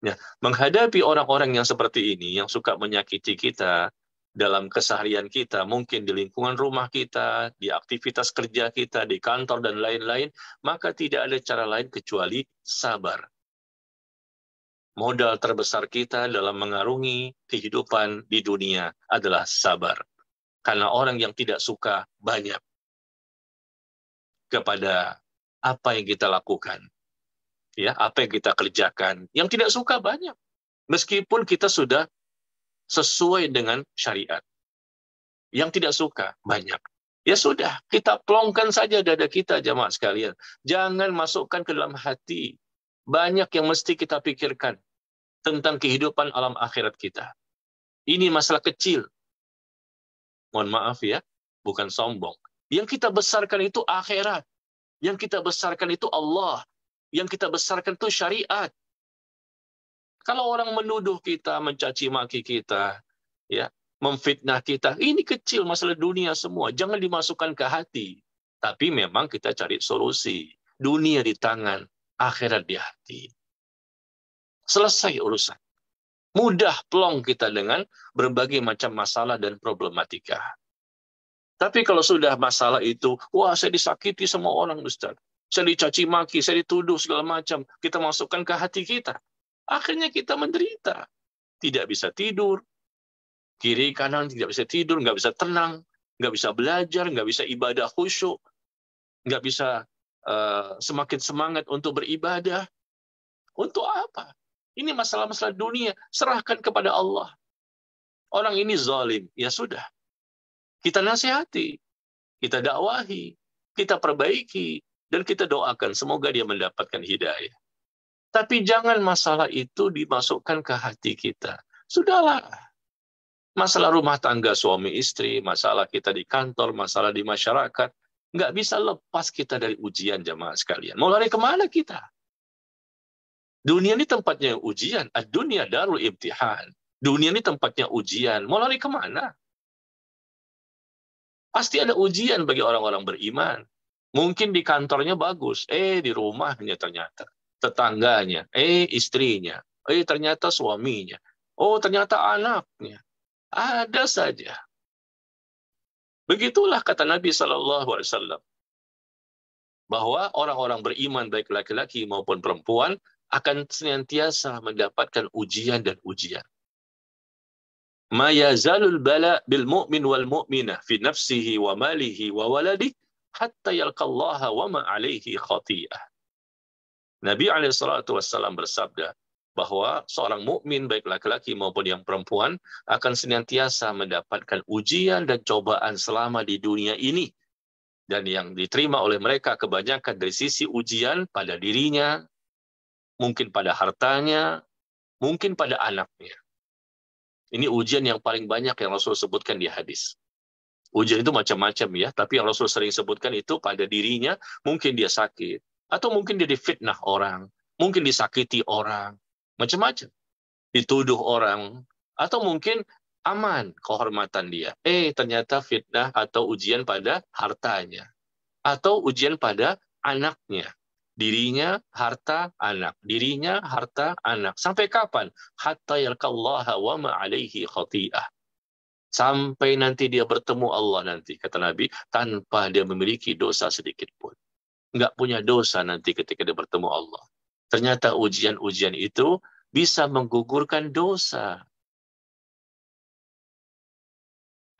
Ya, menghadapi orang-orang yang seperti ini, yang suka menyakiti kita dalam keseharian kita, mungkin di lingkungan rumah kita, di aktivitas kerja kita, di kantor, dan lain-lain, maka tidak ada cara lain kecuali sabar. Modal terbesar kita dalam mengarungi kehidupan di dunia adalah sabar. Karena orang yang tidak suka banyak kepada apa yang kita lakukan. Ya, apa yang kita kerjakan. Yang tidak suka banyak. Meskipun kita sudah sesuai dengan syariat. Yang tidak suka banyak. Ya sudah, kita plongkan saja dada kita jamaah sekalian. Jangan masukkan ke dalam hati. Banyak yang mesti kita pikirkan tentang kehidupan alam akhirat kita. Ini masalah kecil. Mohon maaf ya, bukan sombong. Yang kita besarkan itu akhirat. Yang kita besarkan itu Allah. Yang kita besarkan itu syariat. Kalau orang menuduh kita, mencaci maki kita, ya, memfitnah kita, ini kecil masalah dunia semua. Jangan dimasukkan ke hati. Tapi memang kita cari solusi. Dunia di tangan, akhirat di hati. Selesai urusan. Mudah plong kita dengan berbagai macam masalah dan problematika. Tapi kalau sudah masalah itu, wah saya disakiti sama orang Ustaz. Saya dicaci maki, saya dituduh segala macam. Kita masukkan ke hati kita. Akhirnya kita menderita. Tidak bisa tidur. Kiri kanan tidak bisa tidur, nggak bisa tenang, nggak bisa belajar, nggak bisa ibadah khusyuk, nggak bisa semakin semangat untuk beribadah. Untuk apa? Ini masalah-masalah dunia, serahkan kepada Allah. Orang ini zalim, ya sudah. Kita nasihati, kita dakwahi, kita perbaiki, dan kita doakan semoga dia mendapatkan hidayah. Tapi jangan masalah itu dimasukkan ke hati kita. Sudahlah. Masalah rumah tangga suami istri, masalah kita di kantor, masalah di masyarakat, nggak bisa lepas kita dari ujian jamaah sekalian. Mau lari kemana kita? Dunia ini tempatnya ujian. Ad-dunya darul imtihan. Dunia ini tempatnya ujian. Mau lari kemana? Pasti ada ujian bagi orang-orang beriman. Mungkin di kantornya bagus. Di rumahnya ternyata. Tetangganya. Istrinya. Ternyata suaminya. Oh, ternyata anaknya. Ada saja. Begitulah kata Nabi SAW. Bahwa orang-orang beriman, baik laki-laki maupun perempuan, akan senantiasa mendapatkan ujian dan ujian. Ma yazalul bala bil mu'min wal mu'minah fi nafsihi wa malihi wa waladihi hatta yalqallaha wa ma alaihi khati'ah. Nabi SAW bersabda bahwa seorang mukmin baik laki-laki maupun yang perempuan akan senantiasa mendapatkan ujian dan cobaan selama di dunia ini. Dan yang diterima oleh mereka kebanyakan dari sisi ujian pada dirinya, mungkin pada hartanya, mungkin pada anaknya. Ini ujian yang paling banyak yang Rasul sebutkan di hadis. Ujian itu macam-macam ya, tapi yang Rasul sering sebutkan itu pada dirinya, mungkin dia sakit, atau mungkin dia difitnah orang, mungkin disakiti orang, macam-macam. Dituduh orang, atau mungkin aman kehormatan dia. Ternyata fitnah atau ujian pada hartanya, atau ujian pada anaknya. Dirinya, harta, anak. Dirinya, harta, anak. Sampai kapan? Hatta yalqallaha wa ma alaihi khati'ah. Sampai nanti dia bertemu Allah nanti, kata Nabi, tanpa dia memiliki dosa sedikit pun. Nggak punya dosa nanti ketika dia bertemu Allah. Ternyata ujian-ujian itu bisa menggugurkan dosa.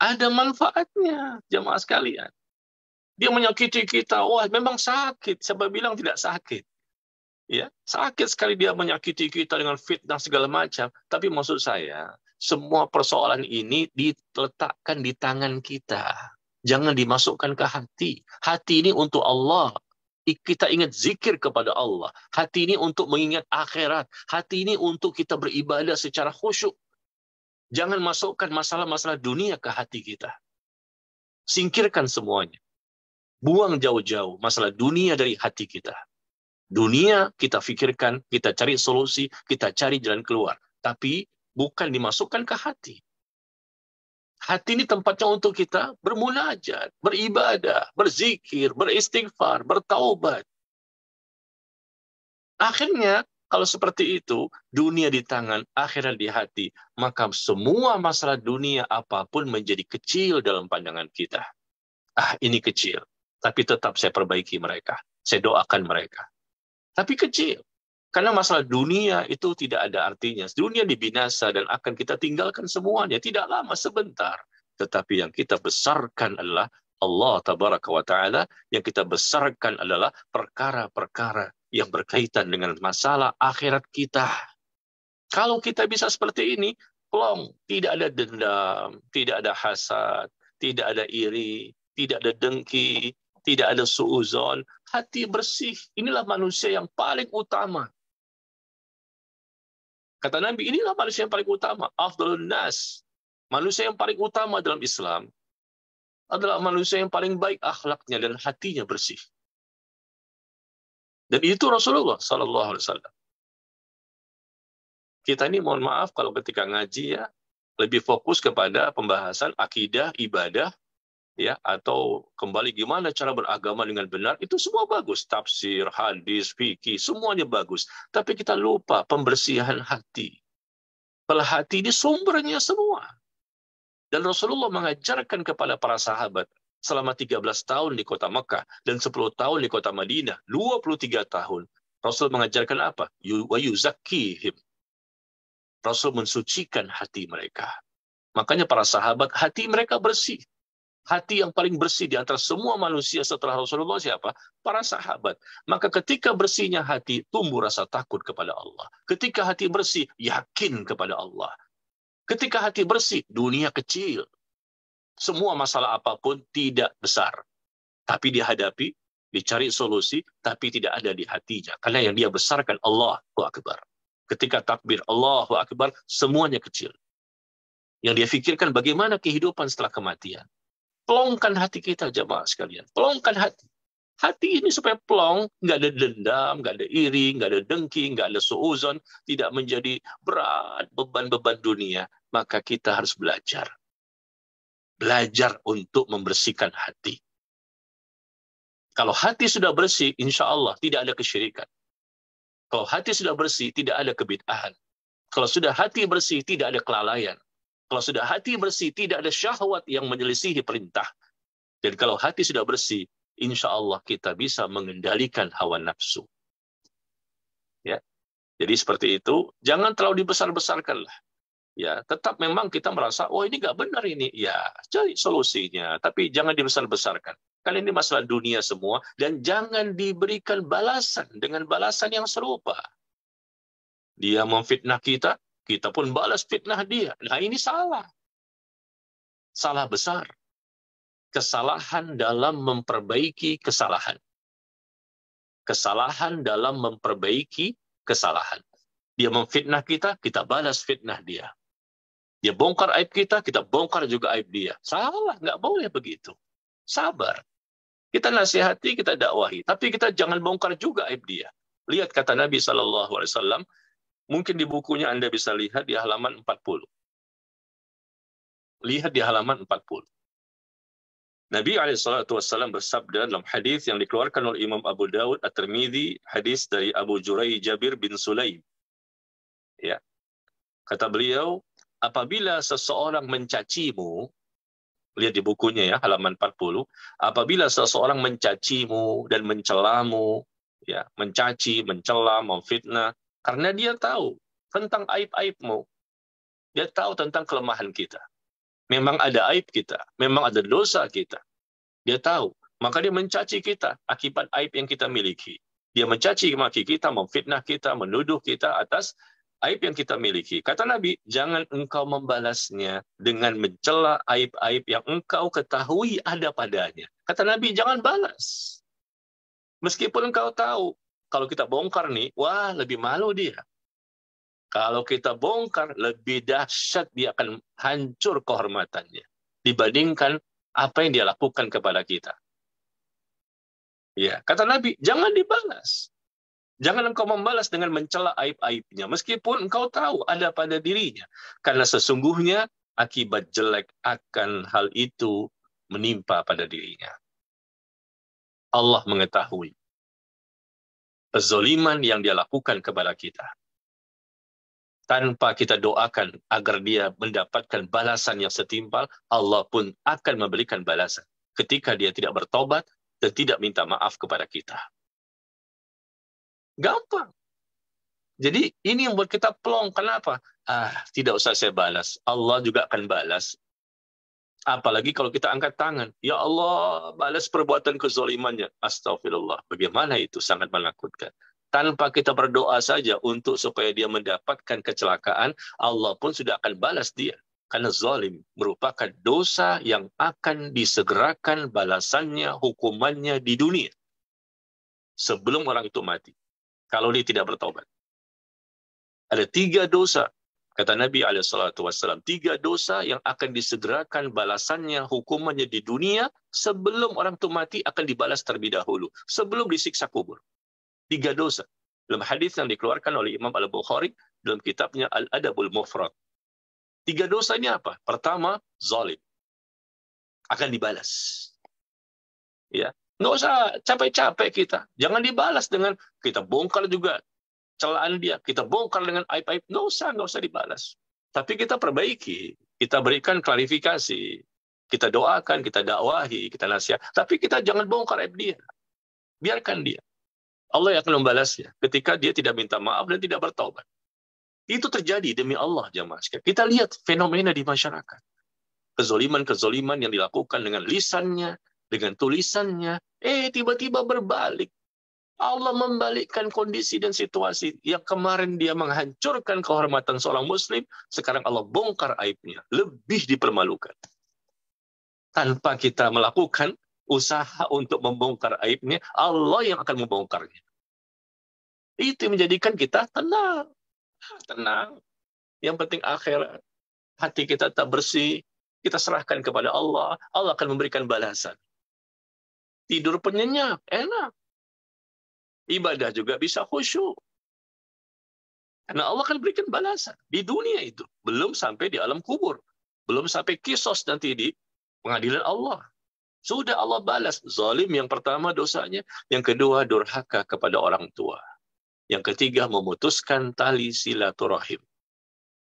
Ada manfaatnya, jemaah sekalian. Dia menyakiti kita, wah memang sakit. Siapa bilang tidak sakit? Ya, sakit sekali dia menyakiti kita dengan fitnah segala macam. Tapi maksud saya, semua persoalan ini diletakkan di tangan kita. Jangan dimasukkan ke hati. Hati ini untuk Allah. Kita ingat zikir kepada Allah. Hati ini untuk mengingat akhirat. Hati ini untuk kita beribadah secara khusyuk. Jangan masukkan masalah-masalah dunia ke hati kita. Singkirkan semuanya. Buang jauh-jauh masalah dunia dari hati kita. Dunia kita pikirkan, kita cari solusi, kita cari jalan keluar. Tapi bukan dimasukkan ke hati. Hati ini tempatnya untuk kita bermunajat, beribadah, berzikir, beristighfar, bertaubat. Akhirnya, kalau seperti itu, dunia di tangan, akhirat di hati, maka semua masalah dunia apapun menjadi kecil dalam pandangan kita. Ini kecil. Tapi tetap saya perbaiki mereka. Saya doakan mereka. Tapi kecil. Karena masalah dunia itu tidak ada artinya. Dunia dibinasa dan akan kita tinggalkan semuanya. Tidak lama, sebentar. Tetapi yang kita besarkan adalah Allah Tabaraka wa Ta'ala. Yang kita besarkan adalah perkara-perkara yang berkaitan dengan masalah akhirat kita. Kalau kita bisa seperti ini, plong, tidak ada dendam, tidak ada hasad, tidak ada iri, tidak ada dengki, tidak ada suuzon, hati bersih. Inilah manusia yang paling utama. Kata Nabi, inilah manusia yang paling utama. Afdalun nas. Manusia yang paling utama dalam Islam adalah manusia yang paling baik akhlaknya dan hatinya bersih. Dan itu Rasulullah SAW. Kita ini mohon maaf kalau ketika ngaji ya, lebih fokus kepada pembahasan akidah, ibadah, ya, atau kembali gimana cara beragama dengan benar, itu semua bagus. Tafsir, hadis, fikih, semuanya bagus. Tapi kita lupa pembersihan hati. Kalau hati ini sumbernya semua. Dan Rasulullah mengajarkan kepada para sahabat selama 13 tahun di kota Mekah dan 10 tahun di kota Madinah, 23 tahun. Rasul mengajarkan apa? Wa yuzakkihim. Rasul mensucikan hati mereka. Makanya para sahabat, hati mereka bersih. Hati yang paling bersih di antara semua manusia setelah Rasulullah siapa? Para sahabat. Maka ketika bersihnya hati, tumbuh rasa takut kepada Allah. Ketika hati bersih, yakin kepada Allah. Ketika hati bersih, dunia kecil. Semua masalah apapun tidak besar. Tapi dihadapi, dicari solusi, tapi tidak ada di hatinya. Karena yang dia besarkan Allahu Akbar. Ketika takbir Allahu Akbar, semuanya kecil. Yang dia pikirkan bagaimana kehidupan setelah kematian. Pelongkan hati kita, jamaah sekalian. Pelongkan hati. Hati ini supaya plong, nggak ada dendam, nggak ada iri, nggak ada dengki, nggak ada suuzon, tidak menjadi berat beban-beban dunia. Maka kita harus belajar. Belajar untuk membersihkan hati. Kalau hati sudah bersih, insya Allah tidak ada kesyirikan. Kalau hati sudah bersih, tidak ada kebid'ahan. Kalau sudah hati bersih, tidak ada kelalaian. Kalau sudah hati bersih, tidak ada syahwat yang menyelisihi perintah. Dan kalau hati sudah bersih, insya Allah kita bisa mengendalikan hawa nafsu. Ya, jadi seperti itu. Jangan terlalu dibesar-besarkanlah. Ya, tetap memang kita merasa, oh ini nggak benar ini. Ya, cari solusinya. Tapi jangan dibesar-besarkan. Karena ini masalah dunia semua. Dan jangan diberikan balasan dengan balasan yang serupa. Dia memfitnah kita, kita pun balas fitnah dia. Nah ini salah. Salah besar. Kesalahan dalam memperbaiki kesalahan. Kesalahan dalam memperbaiki kesalahan. Dia memfitnah kita, kita balas fitnah dia. Dia bongkar aib kita, kita bongkar juga aib dia. Salah, nggak boleh begitu. Sabar. Kita nasihati, kita dakwahi. Tapi kita jangan bongkar juga aib dia. Lihat kata Nabi SAW, mungkin di bukunya Anda bisa lihat di halaman 40. Lihat di halaman 40. Nabi SAW bersabda dalam hadis yang dikeluarkan oleh Imam Abu Dawud At-Tirmidzi, hadis dari Abu Jabir bin Sulaim. Ya. Kata beliau, apabila seseorang mencacimu, lihat di bukunya ya, halaman 40, apabila seseorang mencacimu dan mencelamu, ya, mencaci, mencela, memfitnah, karena dia tahu tentang aib-aibmu. Dia tahu tentang kelemahan kita. Memang ada aib kita. Memang ada dosa kita. Dia tahu. Maka dia mencaci kita akibat aib yang kita miliki. Dia mencaci maki kita, memfitnah kita, menuduh kita atas aib yang kita miliki. Kata Nabi, jangan engkau membalasnya dengan mencela aib-aib yang engkau ketahui ada padanya. Kata Nabi, jangan balas. Meskipun engkau tahu, kalau kita bongkar nih, wah lebih malu dia. Kalau kita bongkar, lebih dahsyat dia akan hancur kehormatannya. Dibandingkan apa yang dia lakukan kepada kita. Ya, kata Nabi, jangan dibalas. Jangan engkau membalas dengan mencela aib-aibnya. Meskipun engkau tahu ada pada dirinya. Karena sesungguhnya akibat jelek akan hal itu menimpa pada dirinya. Allah mengetahui kezaliman yang dia lakukan kepada kita. Tanpa kita doakan agar dia mendapatkan balasan yang setimpal, Allah pun akan memberikan balasan ketika dia tidak bertobat dan tidak minta maaf kepada kita. Gampang. Jadi ini yang buat kita plong. Kenapa? Tidak usah saya balas. Allah juga akan balas. Apalagi kalau kita angkat tangan. Ya Allah, balas perbuatan kezalimannya. Astagfirullah. Bagaimana itu? Sangat menakutkan. Tanpa kita berdoa saja untuk supaya dia mendapatkan kecelakaan, Allah pun sudah akan balas dia. Karena zalim merupakan dosa yang akan disegerakan balasannya, hukumannya di dunia. Sebelum orang itu mati. Kalau dia tidak bertobat. Ada 3 dosa. Kata Nabi SAW, 3 dosa yang akan disegerakan balasannya, hukumannya di dunia, sebelum orang itu mati akan dibalas terlebih dahulu. Sebelum disiksa kubur. 3 dosa. Dalam hadis yang dikeluarkan oleh Imam Al-Bukhari dalam kitabnya Al-Adabul Mufrad. 3 dosa ini apa? Pertama, zalim. Akan dibalas. Ya, nggak usah capek-capek kita. Jangan dibalas dengan kita bongkar juga celaan dia. Kita bongkar dengan aib-aib. Nggak usah dibalas. Tapi kita perbaiki. Kita berikan klarifikasi. Kita doakan, kita dakwahi, kita nasihat. Tapi kita jangan bongkar aib dia. Biarkan dia. Allah yang akan membalasnya ketika dia tidak minta maaf dan tidak bertaubat. Itu terjadi demi Allah, jamaah sekalian. Kita lihat fenomena di masyarakat. kezoliman-kezoliman yang dilakukan dengan lisannya, dengan tulisannya, tiba-tiba berbalik. Allah membalikkan kondisi dan situasi yang kemarin dia menghancurkan kehormatan seorang muslim, sekarang Allah bongkar aibnya, lebih dipermalukan. Tanpa kita melakukan usaha untuk membongkar aibnya, Allah yang akan membongkarnya. Itu menjadikan kita tenang. Tenang. Yang penting akhirat. Hati kita tak bersih, kita serahkan kepada Allah, Allah akan memberikan balasan. Tidur penyenyak, enak. Ibadah juga bisa khusyuk. Karena Allah akan berikan balasan di dunia itu. Belum sampai di alam kubur. Belum sampai kisos nanti di pengadilan Allah. Sudah Allah balas. Zalim yang pertama dosanya. Yang kedua durhaka kepada orang tua. Yang ketiga memutuskan tali silaturahim.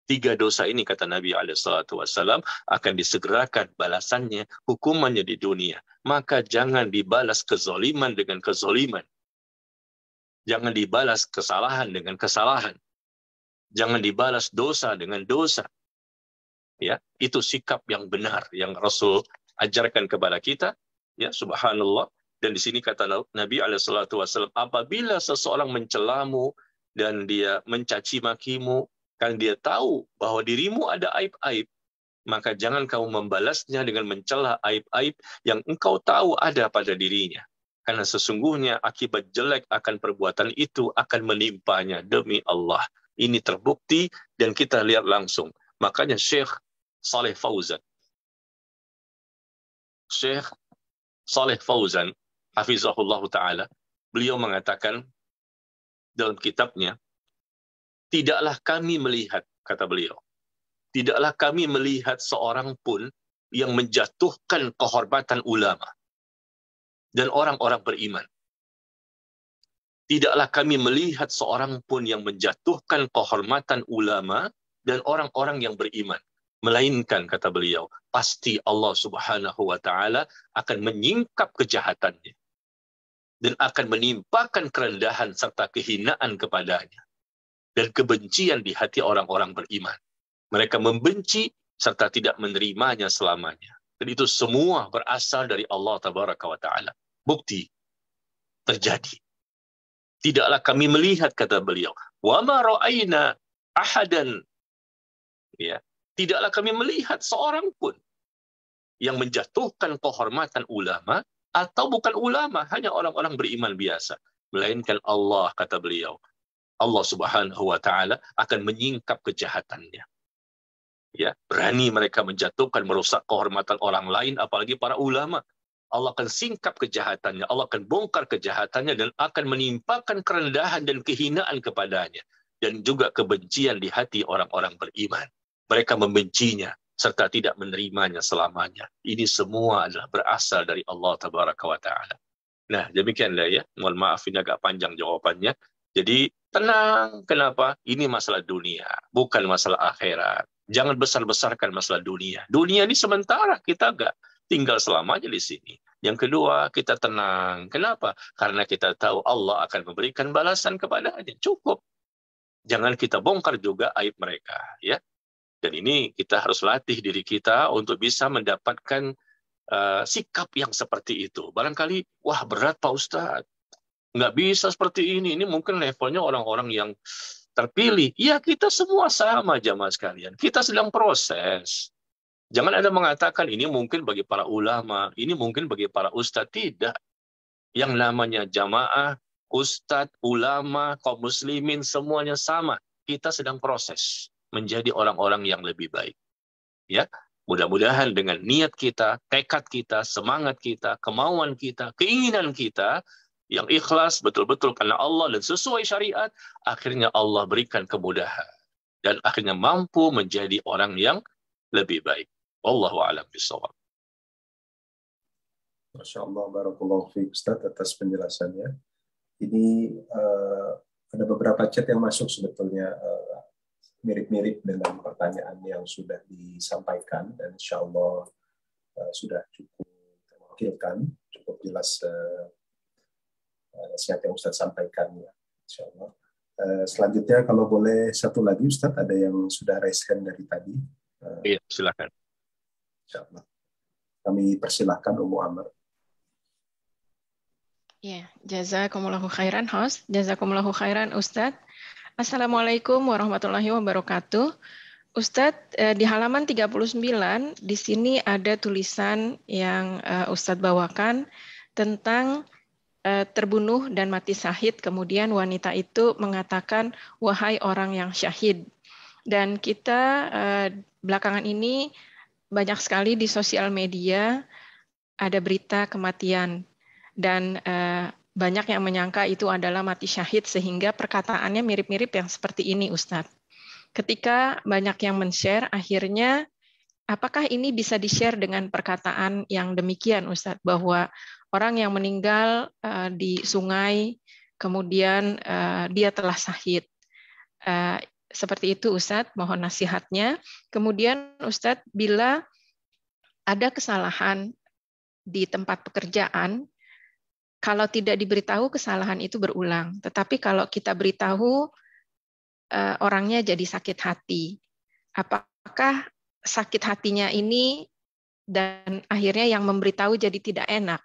3 dosa ini kata Nabi SAW akan disegerakan balasannya, hukumannya di dunia. Maka jangan dibalas kezaliman dengan kezaliman. Jangan dibalas kesalahan dengan kesalahan. Jangan dibalas dosa dengan dosa. Ya, itu sikap yang benar yang Rasul ajarkan kepada kita. Ya, subhanallah. Dan di sini kata Nabi SAW, apabila seseorang mencelamu dan dia mencaci makimu, kan dia tahu bahwa dirimu ada aib-aib, maka jangan kamu membalasnya dengan mencela aib-aib yang engkau tahu ada pada dirinya. Karena sesungguhnya akibat jelek akan perbuatan itu akan menimpanya demi Allah. Ini terbukti dan kita lihat langsung. Makanya Syekh Saleh Fauzan, hafizahullah ta'ala, beliau mengatakan dalam kitabnya, tidaklah kami melihat, kata beliau, tidaklah kami melihat seorang pun yang menjatuhkan kehormatan ulama dan orang-orang beriman. Tidaklah kami melihat seorang pun yang menjatuhkan kehormatan ulama dan orang-orang yang beriman. Melainkan, kata beliau, pasti Allah Subhanahu wa Ta'ala akan menyingkap kejahatannya dan akan menimpakan kerendahan serta kehinaan kepadanya dan kebencian di hati orang-orang beriman. Mereka membenci serta tidak menerimanya selamanya. Dan itu semua berasal dari Allah Tabaraka wa Ta'ala. Bukti terjadi. Tidaklah kami melihat, kata beliau, wa ma ra'ayna ahadan, ya, tidaklah kami melihat seorang pun yang menjatuhkan kehormatan ulama atau bukan ulama, hanya orang-orang beriman biasa, melainkan Allah, kata beliau, Allah Subhanahu wa Ta'ala akan menyingkap kejahatannya. Ya, berani mereka menjatuhkan, merusak kehormatan orang lain, apalagi para ulama. Allah akan singkap kejahatannya, Allah akan bongkar kejahatannya dan akan menimpakan kerendahan dan kehinaan kepadanya dan juga kebencian di hati orang-orang beriman. Mereka membencinya serta tidak menerimanya selamanya. Ini semua adalah berasal dari Allah Tabaraka wa Ta'ala. Nah, demikianlah ya. Mohon maaf ini agak panjang jawabannya. Jadi tenang, kenapa? Ini masalah dunia, bukan masalah akhirat. Jangan besar-besarkan masalah dunia. Dunia ini sementara, kita enggak tinggal selamanya di sini. Yang kedua, kita tenang. Kenapa? Karena kita tahu Allah akan memberikan balasan kepadanya. Cukup. Jangan kita bongkar juga aib mereka, ya. Dan ini kita harus latih diri kita untuk bisa mendapatkan sikap yang seperti itu. Barangkali, wah berat Pak Ustadz. Nggak bisa seperti ini. Ini mungkin levelnya orang-orang yang terpilih. Ya, kita semua sama jamaah sekalian. Kita sedang proses. Jangan ada mengatakan ini mungkin bagi para ulama, ini mungkin bagi para ustadz. Tidak. Yang namanya jamaah, ustadz, ulama, kaum muslimin, semuanya sama. Kita sedang proses menjadi orang-orang yang lebih baik. Ya, mudah-mudahan dengan niat kita, tekad kita, semangat kita, kemauan kita, keinginan kita, yang ikhlas betul-betul karena Allah dan sesuai syariat, akhirnya Allah berikan kemudahan. Dan akhirnya mampu menjadi orang yang lebih baik. Wallahu a'lam bishawab. Masya Allah, barakallahu fiik Ustaz atas penjelasannya. Ini ada beberapa chat yang masuk sebetulnya mirip-mirip dengan pertanyaan yang sudah disampaikan dan insya Allah sudah cukup terwakilkan, cukup jelas nasihat yang Ustaz sampaikan ya, insya Allah. Selanjutnya kalau boleh satu lagi Ustaz, ada yang sudah raise hand dari tadi. Iya, silakan. Insyaallah. Kami persilahkan Ummu Amr. Ya, jazakumullahu khairan host, jazakumullahu khairan Ustadz. Assalamualaikum warahmatullahi wabarakatuh. Ustadz, di halaman 39 di sini ada tulisan yang Ustadz bawakan tentang terbunuh dan mati syahid. Kemudian wanita itu mengatakan, wahai orang yang syahid. Dan kita belakangan ini banyak sekali di sosial media ada berita kematian. Dan banyak yang menyangka itu adalah mati syahid sehingga perkataannya mirip-mirip yang seperti ini Ustadz. Ketika banyak yang men-share, akhirnya apakah ini bisa di-share dengan perkataan yang demikian Ustadz, bahwa orang yang meninggal di sungai, kemudian dia telah syahid. Seperti itu Ustadz, mohon nasihatnya. Kemudian Ustadz, bila ada kesalahan di tempat pekerjaan, kalau tidak diberitahu kesalahan itu berulang. Tetapi kalau kita beritahu orangnya jadi sakit hati. Apakah sakit hatinya ini dan akhirnya yang memberitahu jadi tidak enak?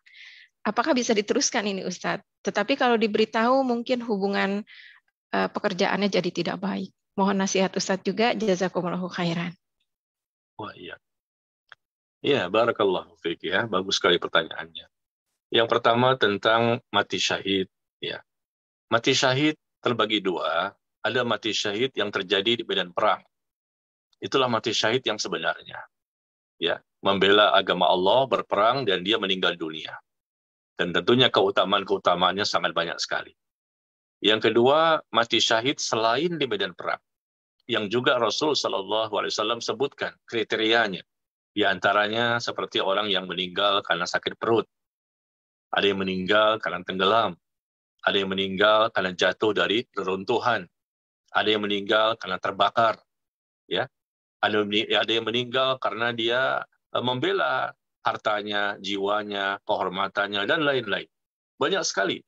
Apakah bisa diteruskan ini Ustadz? Tetapi kalau diberitahu mungkin hubungan pekerjaannya jadi tidak baik. Mohon nasihat Ustadz juga. Jazakumullahu khairan. Wah, iya. Ya, barakallahu fiik ya. Bagus sekali pertanyaannya. Yang pertama tentang mati syahid. Ya. Mati syahid terbagi dua. Ada mati syahid yang terjadi di medan perang. Itulah mati syahid yang sebenarnya. Ya, membela agama Allah, berperang, dan dia meninggal dunia. Dan tentunya keutamaan-keutamaannya sangat banyak sekali. Yang kedua, mati syahid selain di medan perang. Yang juga Rasul SAW sebutkan kriterianya. Di antaranya seperti orang yang meninggal karena sakit perut. Ada yang meninggal karena tenggelam. Ada yang meninggal karena jatuh dari reruntuhan. Ada yang meninggal karena terbakar. Ya. Ada yang meninggal karena dia membela hartanya, jiwanya, kehormatannya, dan lain-lain. Banyak sekali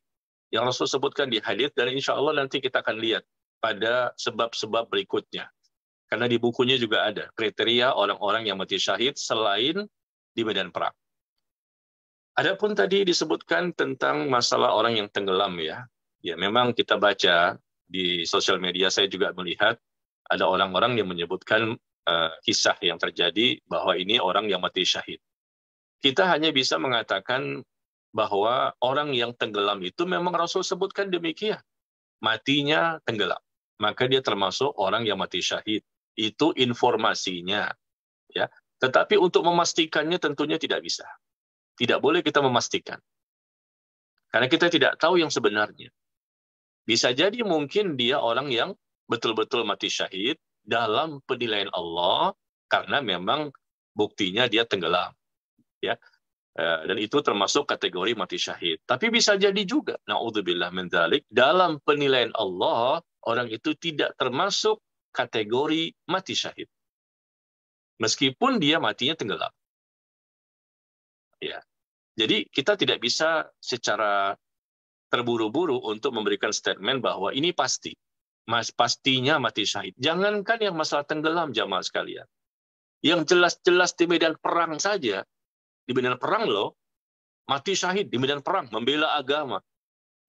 yang Rasul sebutkan di hadis, dan insya Allah nanti kita akan lihat pada sebab-sebab berikutnya. Karena di bukunya juga ada kriteria orang-orang yang mati syahid selain di medan perang. Adapun tadi disebutkan tentang masalah orang yang tenggelam ya. Ya memang kita baca di sosial media, saya juga melihat ada orang-orang yang menyebutkan kisah yang terjadi bahwa ini orang yang mati syahid. Kita hanya bisa mengatakan bahwa orang yang tenggelam itu memang Rasul sebutkan demikian. Matinya tenggelam. Maka dia termasuk orang yang mati syahid. Itu informasinya. Ya. Tetapi untuk memastikannya tentunya tidak bisa. Tidak boleh kita memastikan. Karena kita tidak tahu yang sebenarnya. Bisa jadi mungkin dia orang yang betul-betul mati syahid dalam penilaian Allah karena memang buktinya dia tenggelam. Ya. Dan itu termasuk kategori mati syahid. Tapi bisa jadi juga, na'udzubillah min dzalik, dalam penilaian Allah orang itu tidak termasuk kategori mati syahid. Meskipun dia matinya tenggelam. Ya. Jadi kita tidak bisa secara terburu-buru untuk memberikan statement bahwa ini pasti. Pastinya mati syahid. Jangankan yang masalah tenggelam jamaah sekalian. Yang jelas-jelas di medan perang saja. Di medan perang loh. Mati syahid di medan perang. Membela agama.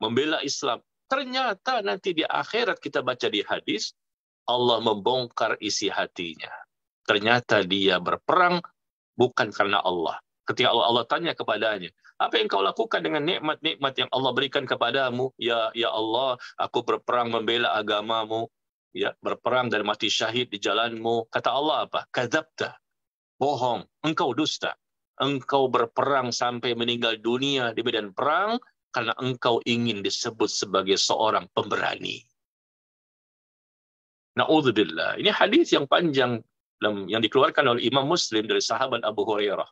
Membela Islam. Ternyata nanti di akhirat kita baca di hadis. Allah membongkar isi hatinya. Ternyata dia berperang bukan karena Allah. Ketika Allah tanya kepadanya, apa yang kau lakukan dengan nikmat-nikmat yang Allah berikan kepadamu? Ya Allah, aku berperang membela agamamu, ya, berperang dan mati syahid di jalanmu. Kata Allah apa? Kadzabta, bohong, engkau dusta. Engkau berperang sampai meninggal dunia di medan perang karena engkau ingin disebut sebagai seorang pemberani. Na'udzubillah. Ini hadis yang panjang yang dikeluarkan oleh Imam Muslim dari sahabat Abu Hurairah.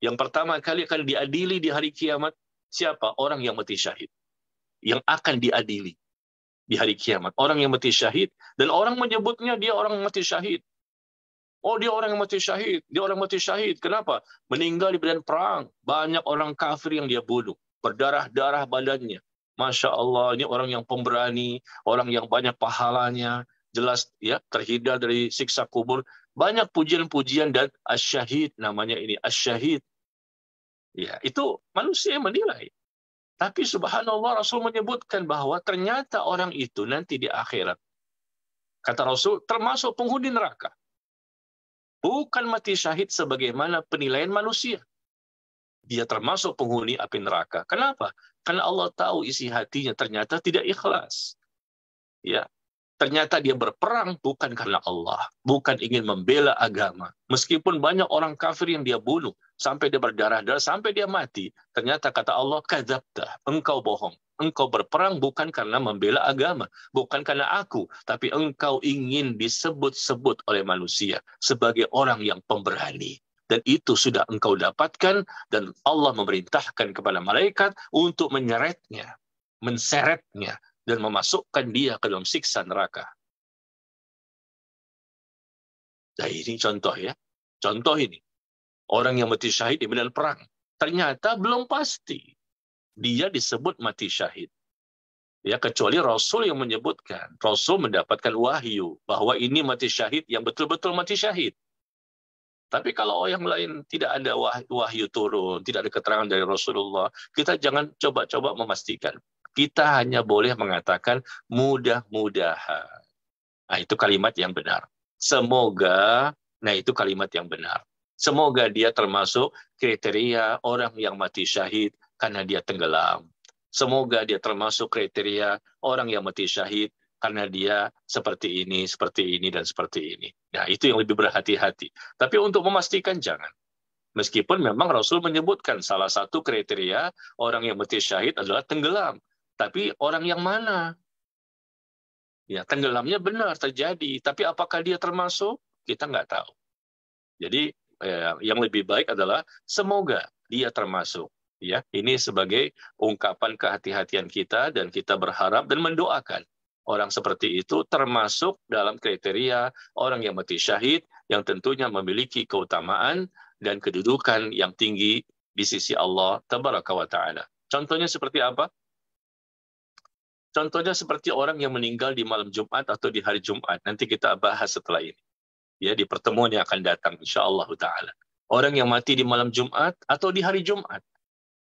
Yang pertama kali akan diadili di hari kiamat siapa? Orang yang mati syahid. Yang akan diadili di hari kiamat. Orang yang mati syahid. Dan orang menyebutnya dia orang mati syahid. Oh dia orang yang mati syahid. Dia orang mati syahid. Kenapa? Meninggal di medan perang. Banyak orang kafir yang dia bunuh. Berdarah-darah badannya. Masya Allah, ini orang yang pemberani. Orang yang banyak pahalanya. Jelas ya terhindar dari siksa kubur. Banyak pujian-pujian dan asyahid, namanya ini asyahid. Ya, itu manusia yang menilai. Tapi subhanallah, Rasul menyebutkan bahwa ternyata orang itu nanti di akhirat, kata Rasul, termasuk penghuni neraka. Bukan mati syahid sebagaimana penilaian manusia. Dia termasuk penghuni api neraka. Kenapa? Karena Allah tahu isi hatinya ternyata tidak ikhlas. Ya, ternyata dia berperang bukan karena Allah, bukan ingin membela agama. Meskipun banyak orang kafir yang dia bunuh, sampai dia berdarah-darah, sampai dia mati. Ternyata kata Allah, kadzabta, engkau bohong. Engkau berperang bukan karena membela agama, bukan karena aku, tapi engkau ingin disebut-sebut oleh manusia sebagai orang yang pemberani. Dan itu sudah engkau dapatkan, dan Allah memerintahkan kepada malaikat untuk menyeretnya, menseretnya, dan memasukkan dia ke dalam siksa neraka. Nah, ini contoh ya. Contoh ini. Orang yang mati syahid di medan perang. Ternyata belum pasti dia disebut mati syahid. Ya, kecuali Rasul yang menyebutkan. Rasul mendapatkan wahyu bahwa ini mati syahid yang betul-betul mati syahid. Tapi kalau yang lain tidak ada wahyu turun, tidak ada keterangan dari Rasulullah, kita jangan coba-coba memastikan. Kita hanya boleh mengatakan mudah-mudahan. Nah, itu kalimat yang benar. Semoga, nah itu kalimat yang benar. Semoga dia termasuk kriteria orang yang mati syahid karena dia tenggelam. Semoga dia termasuk kriteria orang yang mati syahid karena dia seperti ini, dan seperti ini. Nah, itu yang lebih berhati-hati. Tapi untuk memastikan jangan. Meskipun memang Rasul menyebutkan salah satu kriteria orang yang mati syahid adalah tenggelam. Tapi orang yang mana? Ya, tenggelamnya benar terjadi, tapi apakah dia termasuk? Kita nggak tahu. Jadi yang lebih baik adalah semoga dia termasuk. Ya, ini sebagai ungkapan kehati-hatian kita dan kita berharap dan mendoakan orang seperti itu termasuk dalam kriteria orang yang mati syahid yang tentunya memiliki keutamaan dan kedudukan yang tinggi di sisi Allah Tabaraka wa Ta'ala. Contohnya seperti apa? Contohnya seperti orang yang meninggal di malam Jumat atau di hari Jumat. Nanti kita bahas setelah ini. Ya, di pertemuan yang akan datang insyaallah taala. Orang yang mati di malam Jumat atau di hari Jumat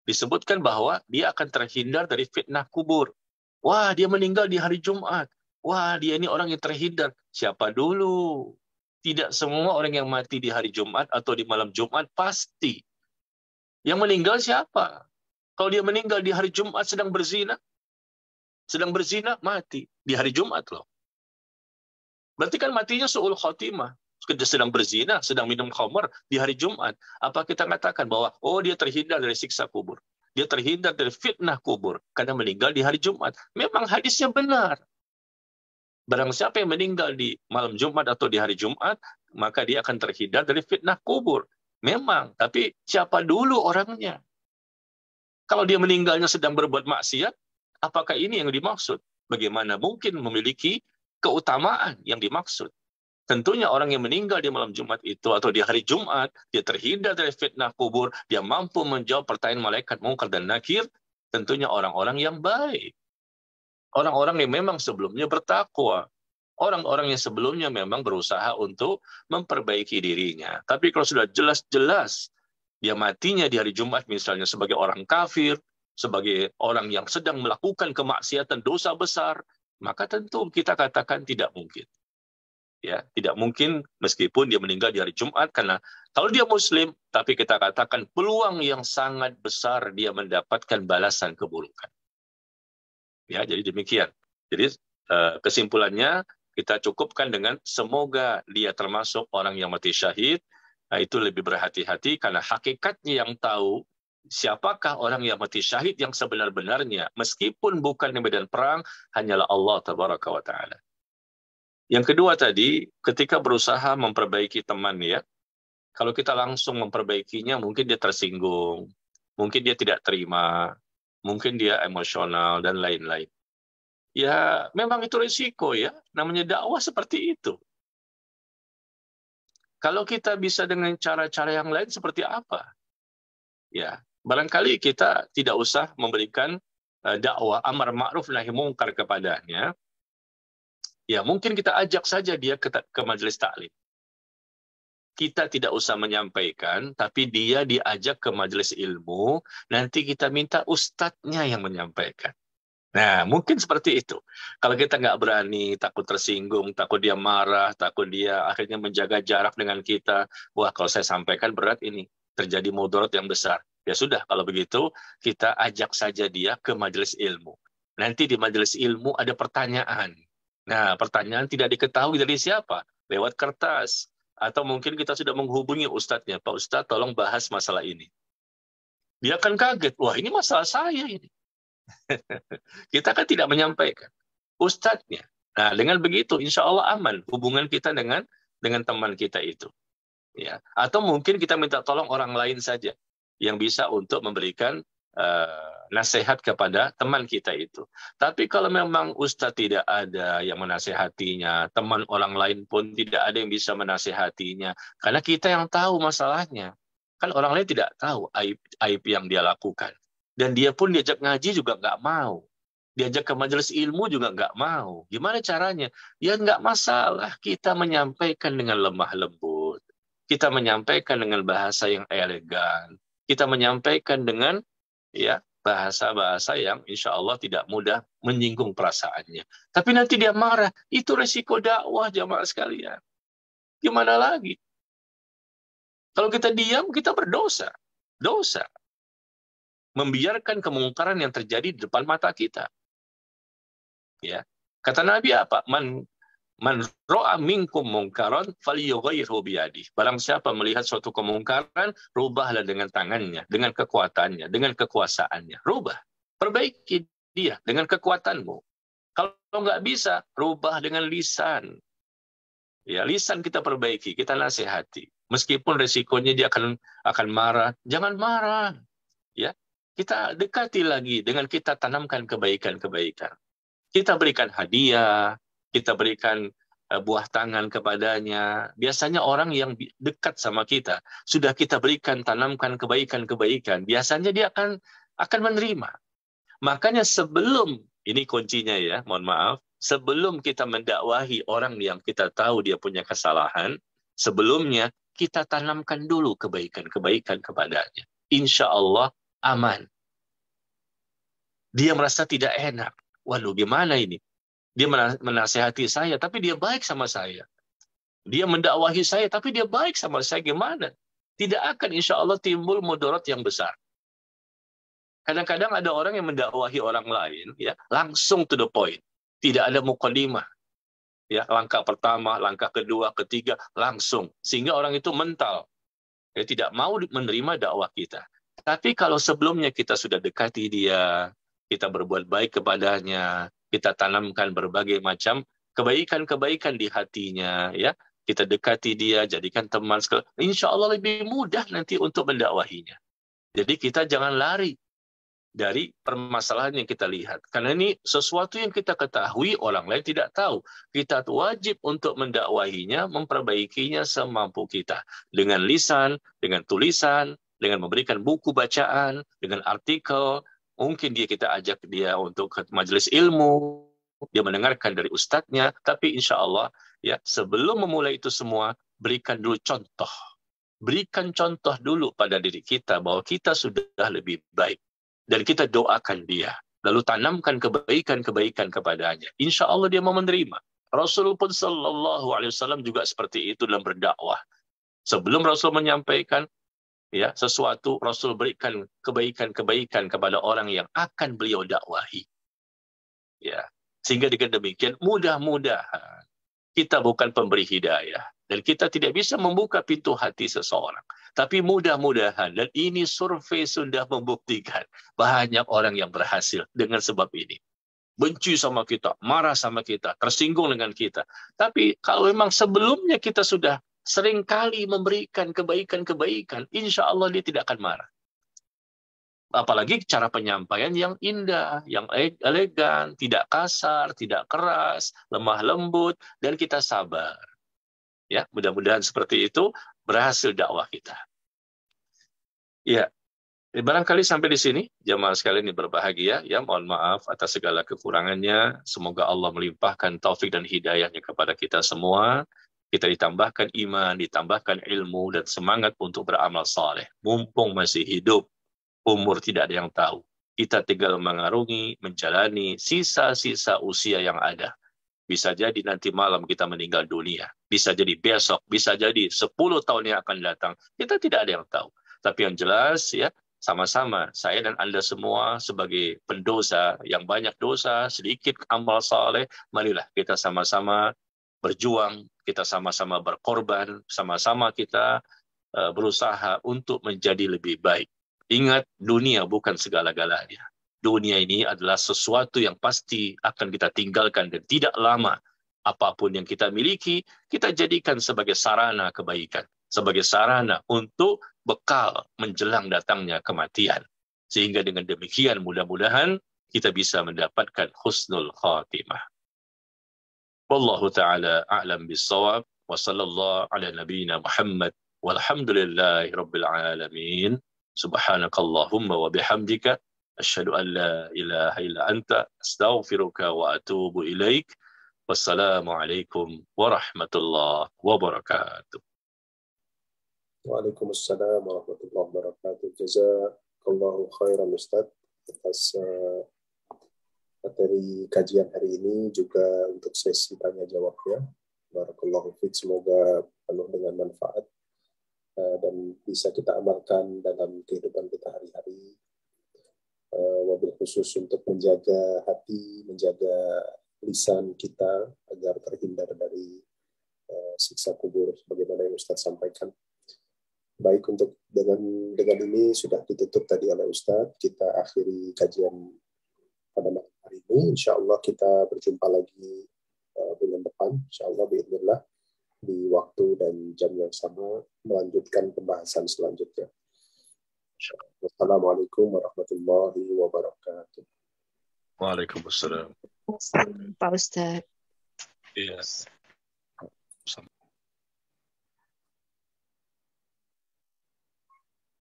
disebutkan bahwa dia akan terhindar dari fitnah kubur. Wah, dia meninggal di hari Jumat. Wah, dia ini orang yang terhindar. Siapa dulu? Tidak semua orang yang mati di hari Jumat atau di malam Jumat pasti. Yang meninggal siapa? Kalau dia meninggal di hari Jumat sedang berzina, mati di hari Jumat loh. Berarti kan matinya su'ul khotimah. Sedang berzina, sedang minum khamar di hari Jumat. Apa kita katakan bahwa oh dia terhindar dari siksa kubur. Dia terhindar dari fitnah kubur karena meninggal di hari Jumat. Memang hadisnya benar. Barang siapa yang meninggal di malam Jumat atau di hari Jumat, maka dia akan terhindar dari fitnah kubur. Memang, tapi siapa dulu orangnya? Kalau dia meninggalnya sedang berbuat maksiat, apakah ini yang dimaksud? Bagaimana mungkin memiliki keutamaan yang dimaksud? Tentunya orang yang meninggal di malam Jumat itu atau di hari Jumat, dia terhindar dari fitnah kubur, dia mampu menjawab pertanyaan malaikat Munkar dan Nakir, tentunya orang-orang yang baik. Orang-orang yang memang sebelumnya bertakwa. Orang-orang yang sebelumnya memang berusaha untuk memperbaiki dirinya. Tapi kalau sudah jelas-jelas dia matinya di hari Jumat misalnya sebagai orang kafir, sebagai orang yang sedang melakukan kemaksiatan dosa besar, maka tentu kita katakan tidak mungkin. Ya, tidak mungkin meskipun dia meninggal di hari Jumat, karena kalau dia muslim, tapi kita katakan peluang yang sangat besar dia mendapatkan balasan keburukan. Ya, jadi demikian. Jadi kesimpulannya kita cukupkan dengan semoga dia termasuk orang yang mati syahid. Nah, itu lebih berhati-hati karena hakikatnya yang tahu siapakah orang yang mati syahid yang sebenar-benarnya, meskipun bukan di medan perang, hanyalah Allah Tabaraka wa Ta'ala. Yang kedua tadi, ketika berusaha memperbaiki teman ya, kalau kita langsung memperbaikinya, mungkin dia tersinggung, mungkin dia tidak terima, mungkin dia emosional, dan lain-lain. Ya, memang itu risiko ya, namanya dakwah seperti itu. Kalau kita bisa dengan cara-cara yang lain seperti apa? Ya, barangkali kita tidak usah memberikan dakwah amar ma'ruf nahi mungkar kepadanya. Ya, mungkin kita ajak saja dia ke majelis taklim. kita tidak usah menyampaikan, tapi dia diajak ke majelis ilmu, nanti kita minta ustadznya yang menyampaikan. Nah, mungkin seperti itu. Kalau kita nggak berani, takut tersinggung, takut dia marah, takut dia akhirnya menjaga jarak dengan kita. Wah, kalau saya sampaikan berat ini, terjadi mudarat yang besar. Ya sudah, kalau begitu, kita ajak saja dia ke majelis ilmu. Nanti di majelis ilmu ada pertanyaan. Nah, pertanyaan tidak diketahui dari siapa? Lewat kertas. Atau mungkin kita sudah menghubungi ustadznya. Pak Ustadz, tolong bahas masalah ini. Dia akan kaget. Wah, ini masalah saya ini. Kita kan tidak menyampaikan ustadznya. Nah, dengan begitu insya Allah aman hubungan kita dengan teman kita itu. Ya. Atau mungkin kita minta tolong orang lain saja yang bisa untuk memberikan nasihat kepada teman kita itu. Tapi kalau memang ustadz tidak ada yang menasehatinya, teman orang lain pun tidak ada yang bisa menasehatinya, karena kita yang tahu masalahnya. Kan orang lain tidak tahu aib yang dia lakukan. Dan dia pun diajak ngaji juga nggak mau. Diajak ke majelis ilmu juga nggak mau. Gimana caranya? Ya nggak masalah. Kita menyampaikan dengan lemah lembut. Kita menyampaikan dengan bahasa yang elegan. Kita menyampaikan dengan bahasa-bahasa yang insya Allah tidak mudah menyinggung perasaannya. Tapi nanti dia marah. Itu resiko dakwah jamaah sekalian. Gimana lagi? Kalau kita diam, kita berdosa. Dosa. Membiarkan kemungkaran yang terjadi di depan mata kita. Ya. Kata Nabi apa? Man ra'a minkum mungkaran falyughayyirhu biyadihi. Barang siapa melihat suatu kemungkaran, rubahlah dengan tangannya, dengan kekuatannya, dengan kekuasaannya. Rubah. Perbaiki dia dengan kekuatanmu. Kalau nggak bisa, rubah dengan lisan. Ya, lisan kita perbaiki, kita nasihati. Meskipun resikonya dia akan marah, jangan marah. Ya. Kita dekati lagi dengan kita tanamkan kebaikan-kebaikan. Kita berikan hadiah, kita berikan buah tangan kepadanya. Biasanya orang yang dekat sama kita, sudah kita berikan, tanamkan kebaikan-kebaikan, biasanya dia akan menerima. Makanya sebelum, ini kuncinya ya, mohon maaf, sebelum kita mendakwahi orang yang kita tahu dia punya kesalahan, sebelumnya kita tanamkan dulu kebaikan-kebaikan kepadanya. Insya Allah aman. Dia merasa tidak enak. Waduh, gimana ini? Dia menasehati saya, tapi dia baik sama saya. Dia mendakwahi saya, tapi dia baik sama saya. Gimana? Tidak akan insya Allah timbul mudarat yang besar. Kadang-kadang ada orang yang mendakwahi orang lain, ya, langsung to the point. Tidak ada muqaddimah. Ya, langkah pertama, langkah kedua, ketiga, langsung. Sehingga orang itu mental. Ya, tidak mau menerima dakwah kita. Tapi kalau sebelumnya kita sudah dekati dia, kita berbuat baik kepadanya, kita tanamkan berbagai macam kebaikan-kebaikan di hatinya, ya, kita dekati dia, jadikan teman, insya Allah lebih mudah nanti untuk mendakwahinya. Jadi kita jangan lari dari permasalahan yang kita lihat, karena ini sesuatu yang kita ketahui orang lain tidak tahu. Kita wajib untuk mendakwahinya, memperbaikinya semampu kita, dengan lisan, dengan tulisan, dengan memberikan buku bacaan, dengan artikel. Mungkin kita ajak dia untuk ke majelis ilmu, dia mendengarkan dari ustadznya, tapi insya Allah ya, sebelum memulai itu semua, berikan dulu contoh. Berikan contoh dulu pada diri kita bahwa kita sudah lebih baik. Dan kita doakan dia. Lalu tanamkan kebaikan-kebaikan kepadanya. Insya Allah dia mau menerima. Rasulullah pun sallallahu alaihi wasallam juga seperti itu dalam berdakwah. Sebelum Rasul menyampaikan ya sesuatu, Rasul berikan kebaikan-kebaikan kepada orang yang akan beliau dakwahi. Ya, sehingga dengan demikian mudah-mudahan kita bukan pemberi hidayah dan kita tidak bisa membuka pintu hati seseorang. Tapi mudah-mudahan, dan ini survei sudah membuktikan, banyak orang yang berhasil dengan sebab ini. Benci sama kita, marah sama kita, tersinggung dengan kita. Tapi kalau memang sebelumnya kita sudah seringkali memberikan kebaikan-kebaikan, insya Allah dia tidak akan marah. Apalagi cara penyampaian yang indah, yang elegan, tidak kasar, tidak keras, lemah lembut, dan kita sabar. Ya, mudah-mudahan seperti itu berhasil dakwah kita. Ya, barangkali sampai di sini jamaah sekalian yang berbahagia. Ya, mohon maaf atas segala kekurangannya. Semoga Allah melimpahkan taufik dan hidayahnya kepada kita semua. kita ditambahkan iman, ditambahkan ilmu dan semangat untuk beramal saleh. Mumpung masih hidup, umur tidak ada yang tahu. Kita tinggal mengarungi, menjalani sisa-sisa usia yang ada. Bisa jadi nanti malam kita meninggal dunia. Bisa jadi besok, bisa jadi 10 tahun yang akan datang. Kita tidak ada yang tahu. Tapi yang jelas ya, sama-sama saya dan Anda semua sebagai pendosa yang banyak dosa, sedikit amal saleh, marilah kita sama-sama berjuang, kita sama-sama berkorban, sama-sama kita berusaha untuk menjadi lebih baik. Ingat, dunia bukan segala-galanya. Dunia ini adalah sesuatu yang pasti akan kita tinggalkan dan tidak lama. Apapun yang kita miliki, kita jadikan sebagai sarana kebaikan, sebagai sarana untuk bekal menjelang datangnya kematian. Sehingga dengan demikian mudah-mudahan kita bisa mendapatkan husnul khatimah. Wallahu ta'ala a'lam bis-shawab wa sallallahu ala nabiyyina Muhammad walhamdulillahi rabbil alamin. Subhanakallahumma wa bihamdika asyhadu an la ilaha illa anta astaghfiruka wa atubu ilaik. Wassalamualaikum warahmatullahi wabarakatuh. Waalaikumsalam warahmatullahi wabarakatuh. Jazakallahu khairan Ustaz atas materi kajian hari ini, juga untuk sesi tanya jawabnya. Barakallahu fiik, semoga penuh dengan manfaat dan bisa kita amalkan dalam kehidupan kita hari-hari. Wabil khusus untuk menjaga hati, menjaga lisan kita agar terhindar dari siksa kubur sebagaimana yang Ustaz sampaikan. Baik, untuk dengan ini sudah ditutup tadi oleh Ustaz, kita akhiri kajian pada malam hari ini. Insya Allah kita berjumpa lagi bulan depan, insya Allah biidznillah, di waktu dan jam yang sama, melanjutkan pembahasan selanjutnya. Wassalamualaikum warahmatullahi wabarakatuh. Waalaikumsalam. Pak Ustadz. Iya.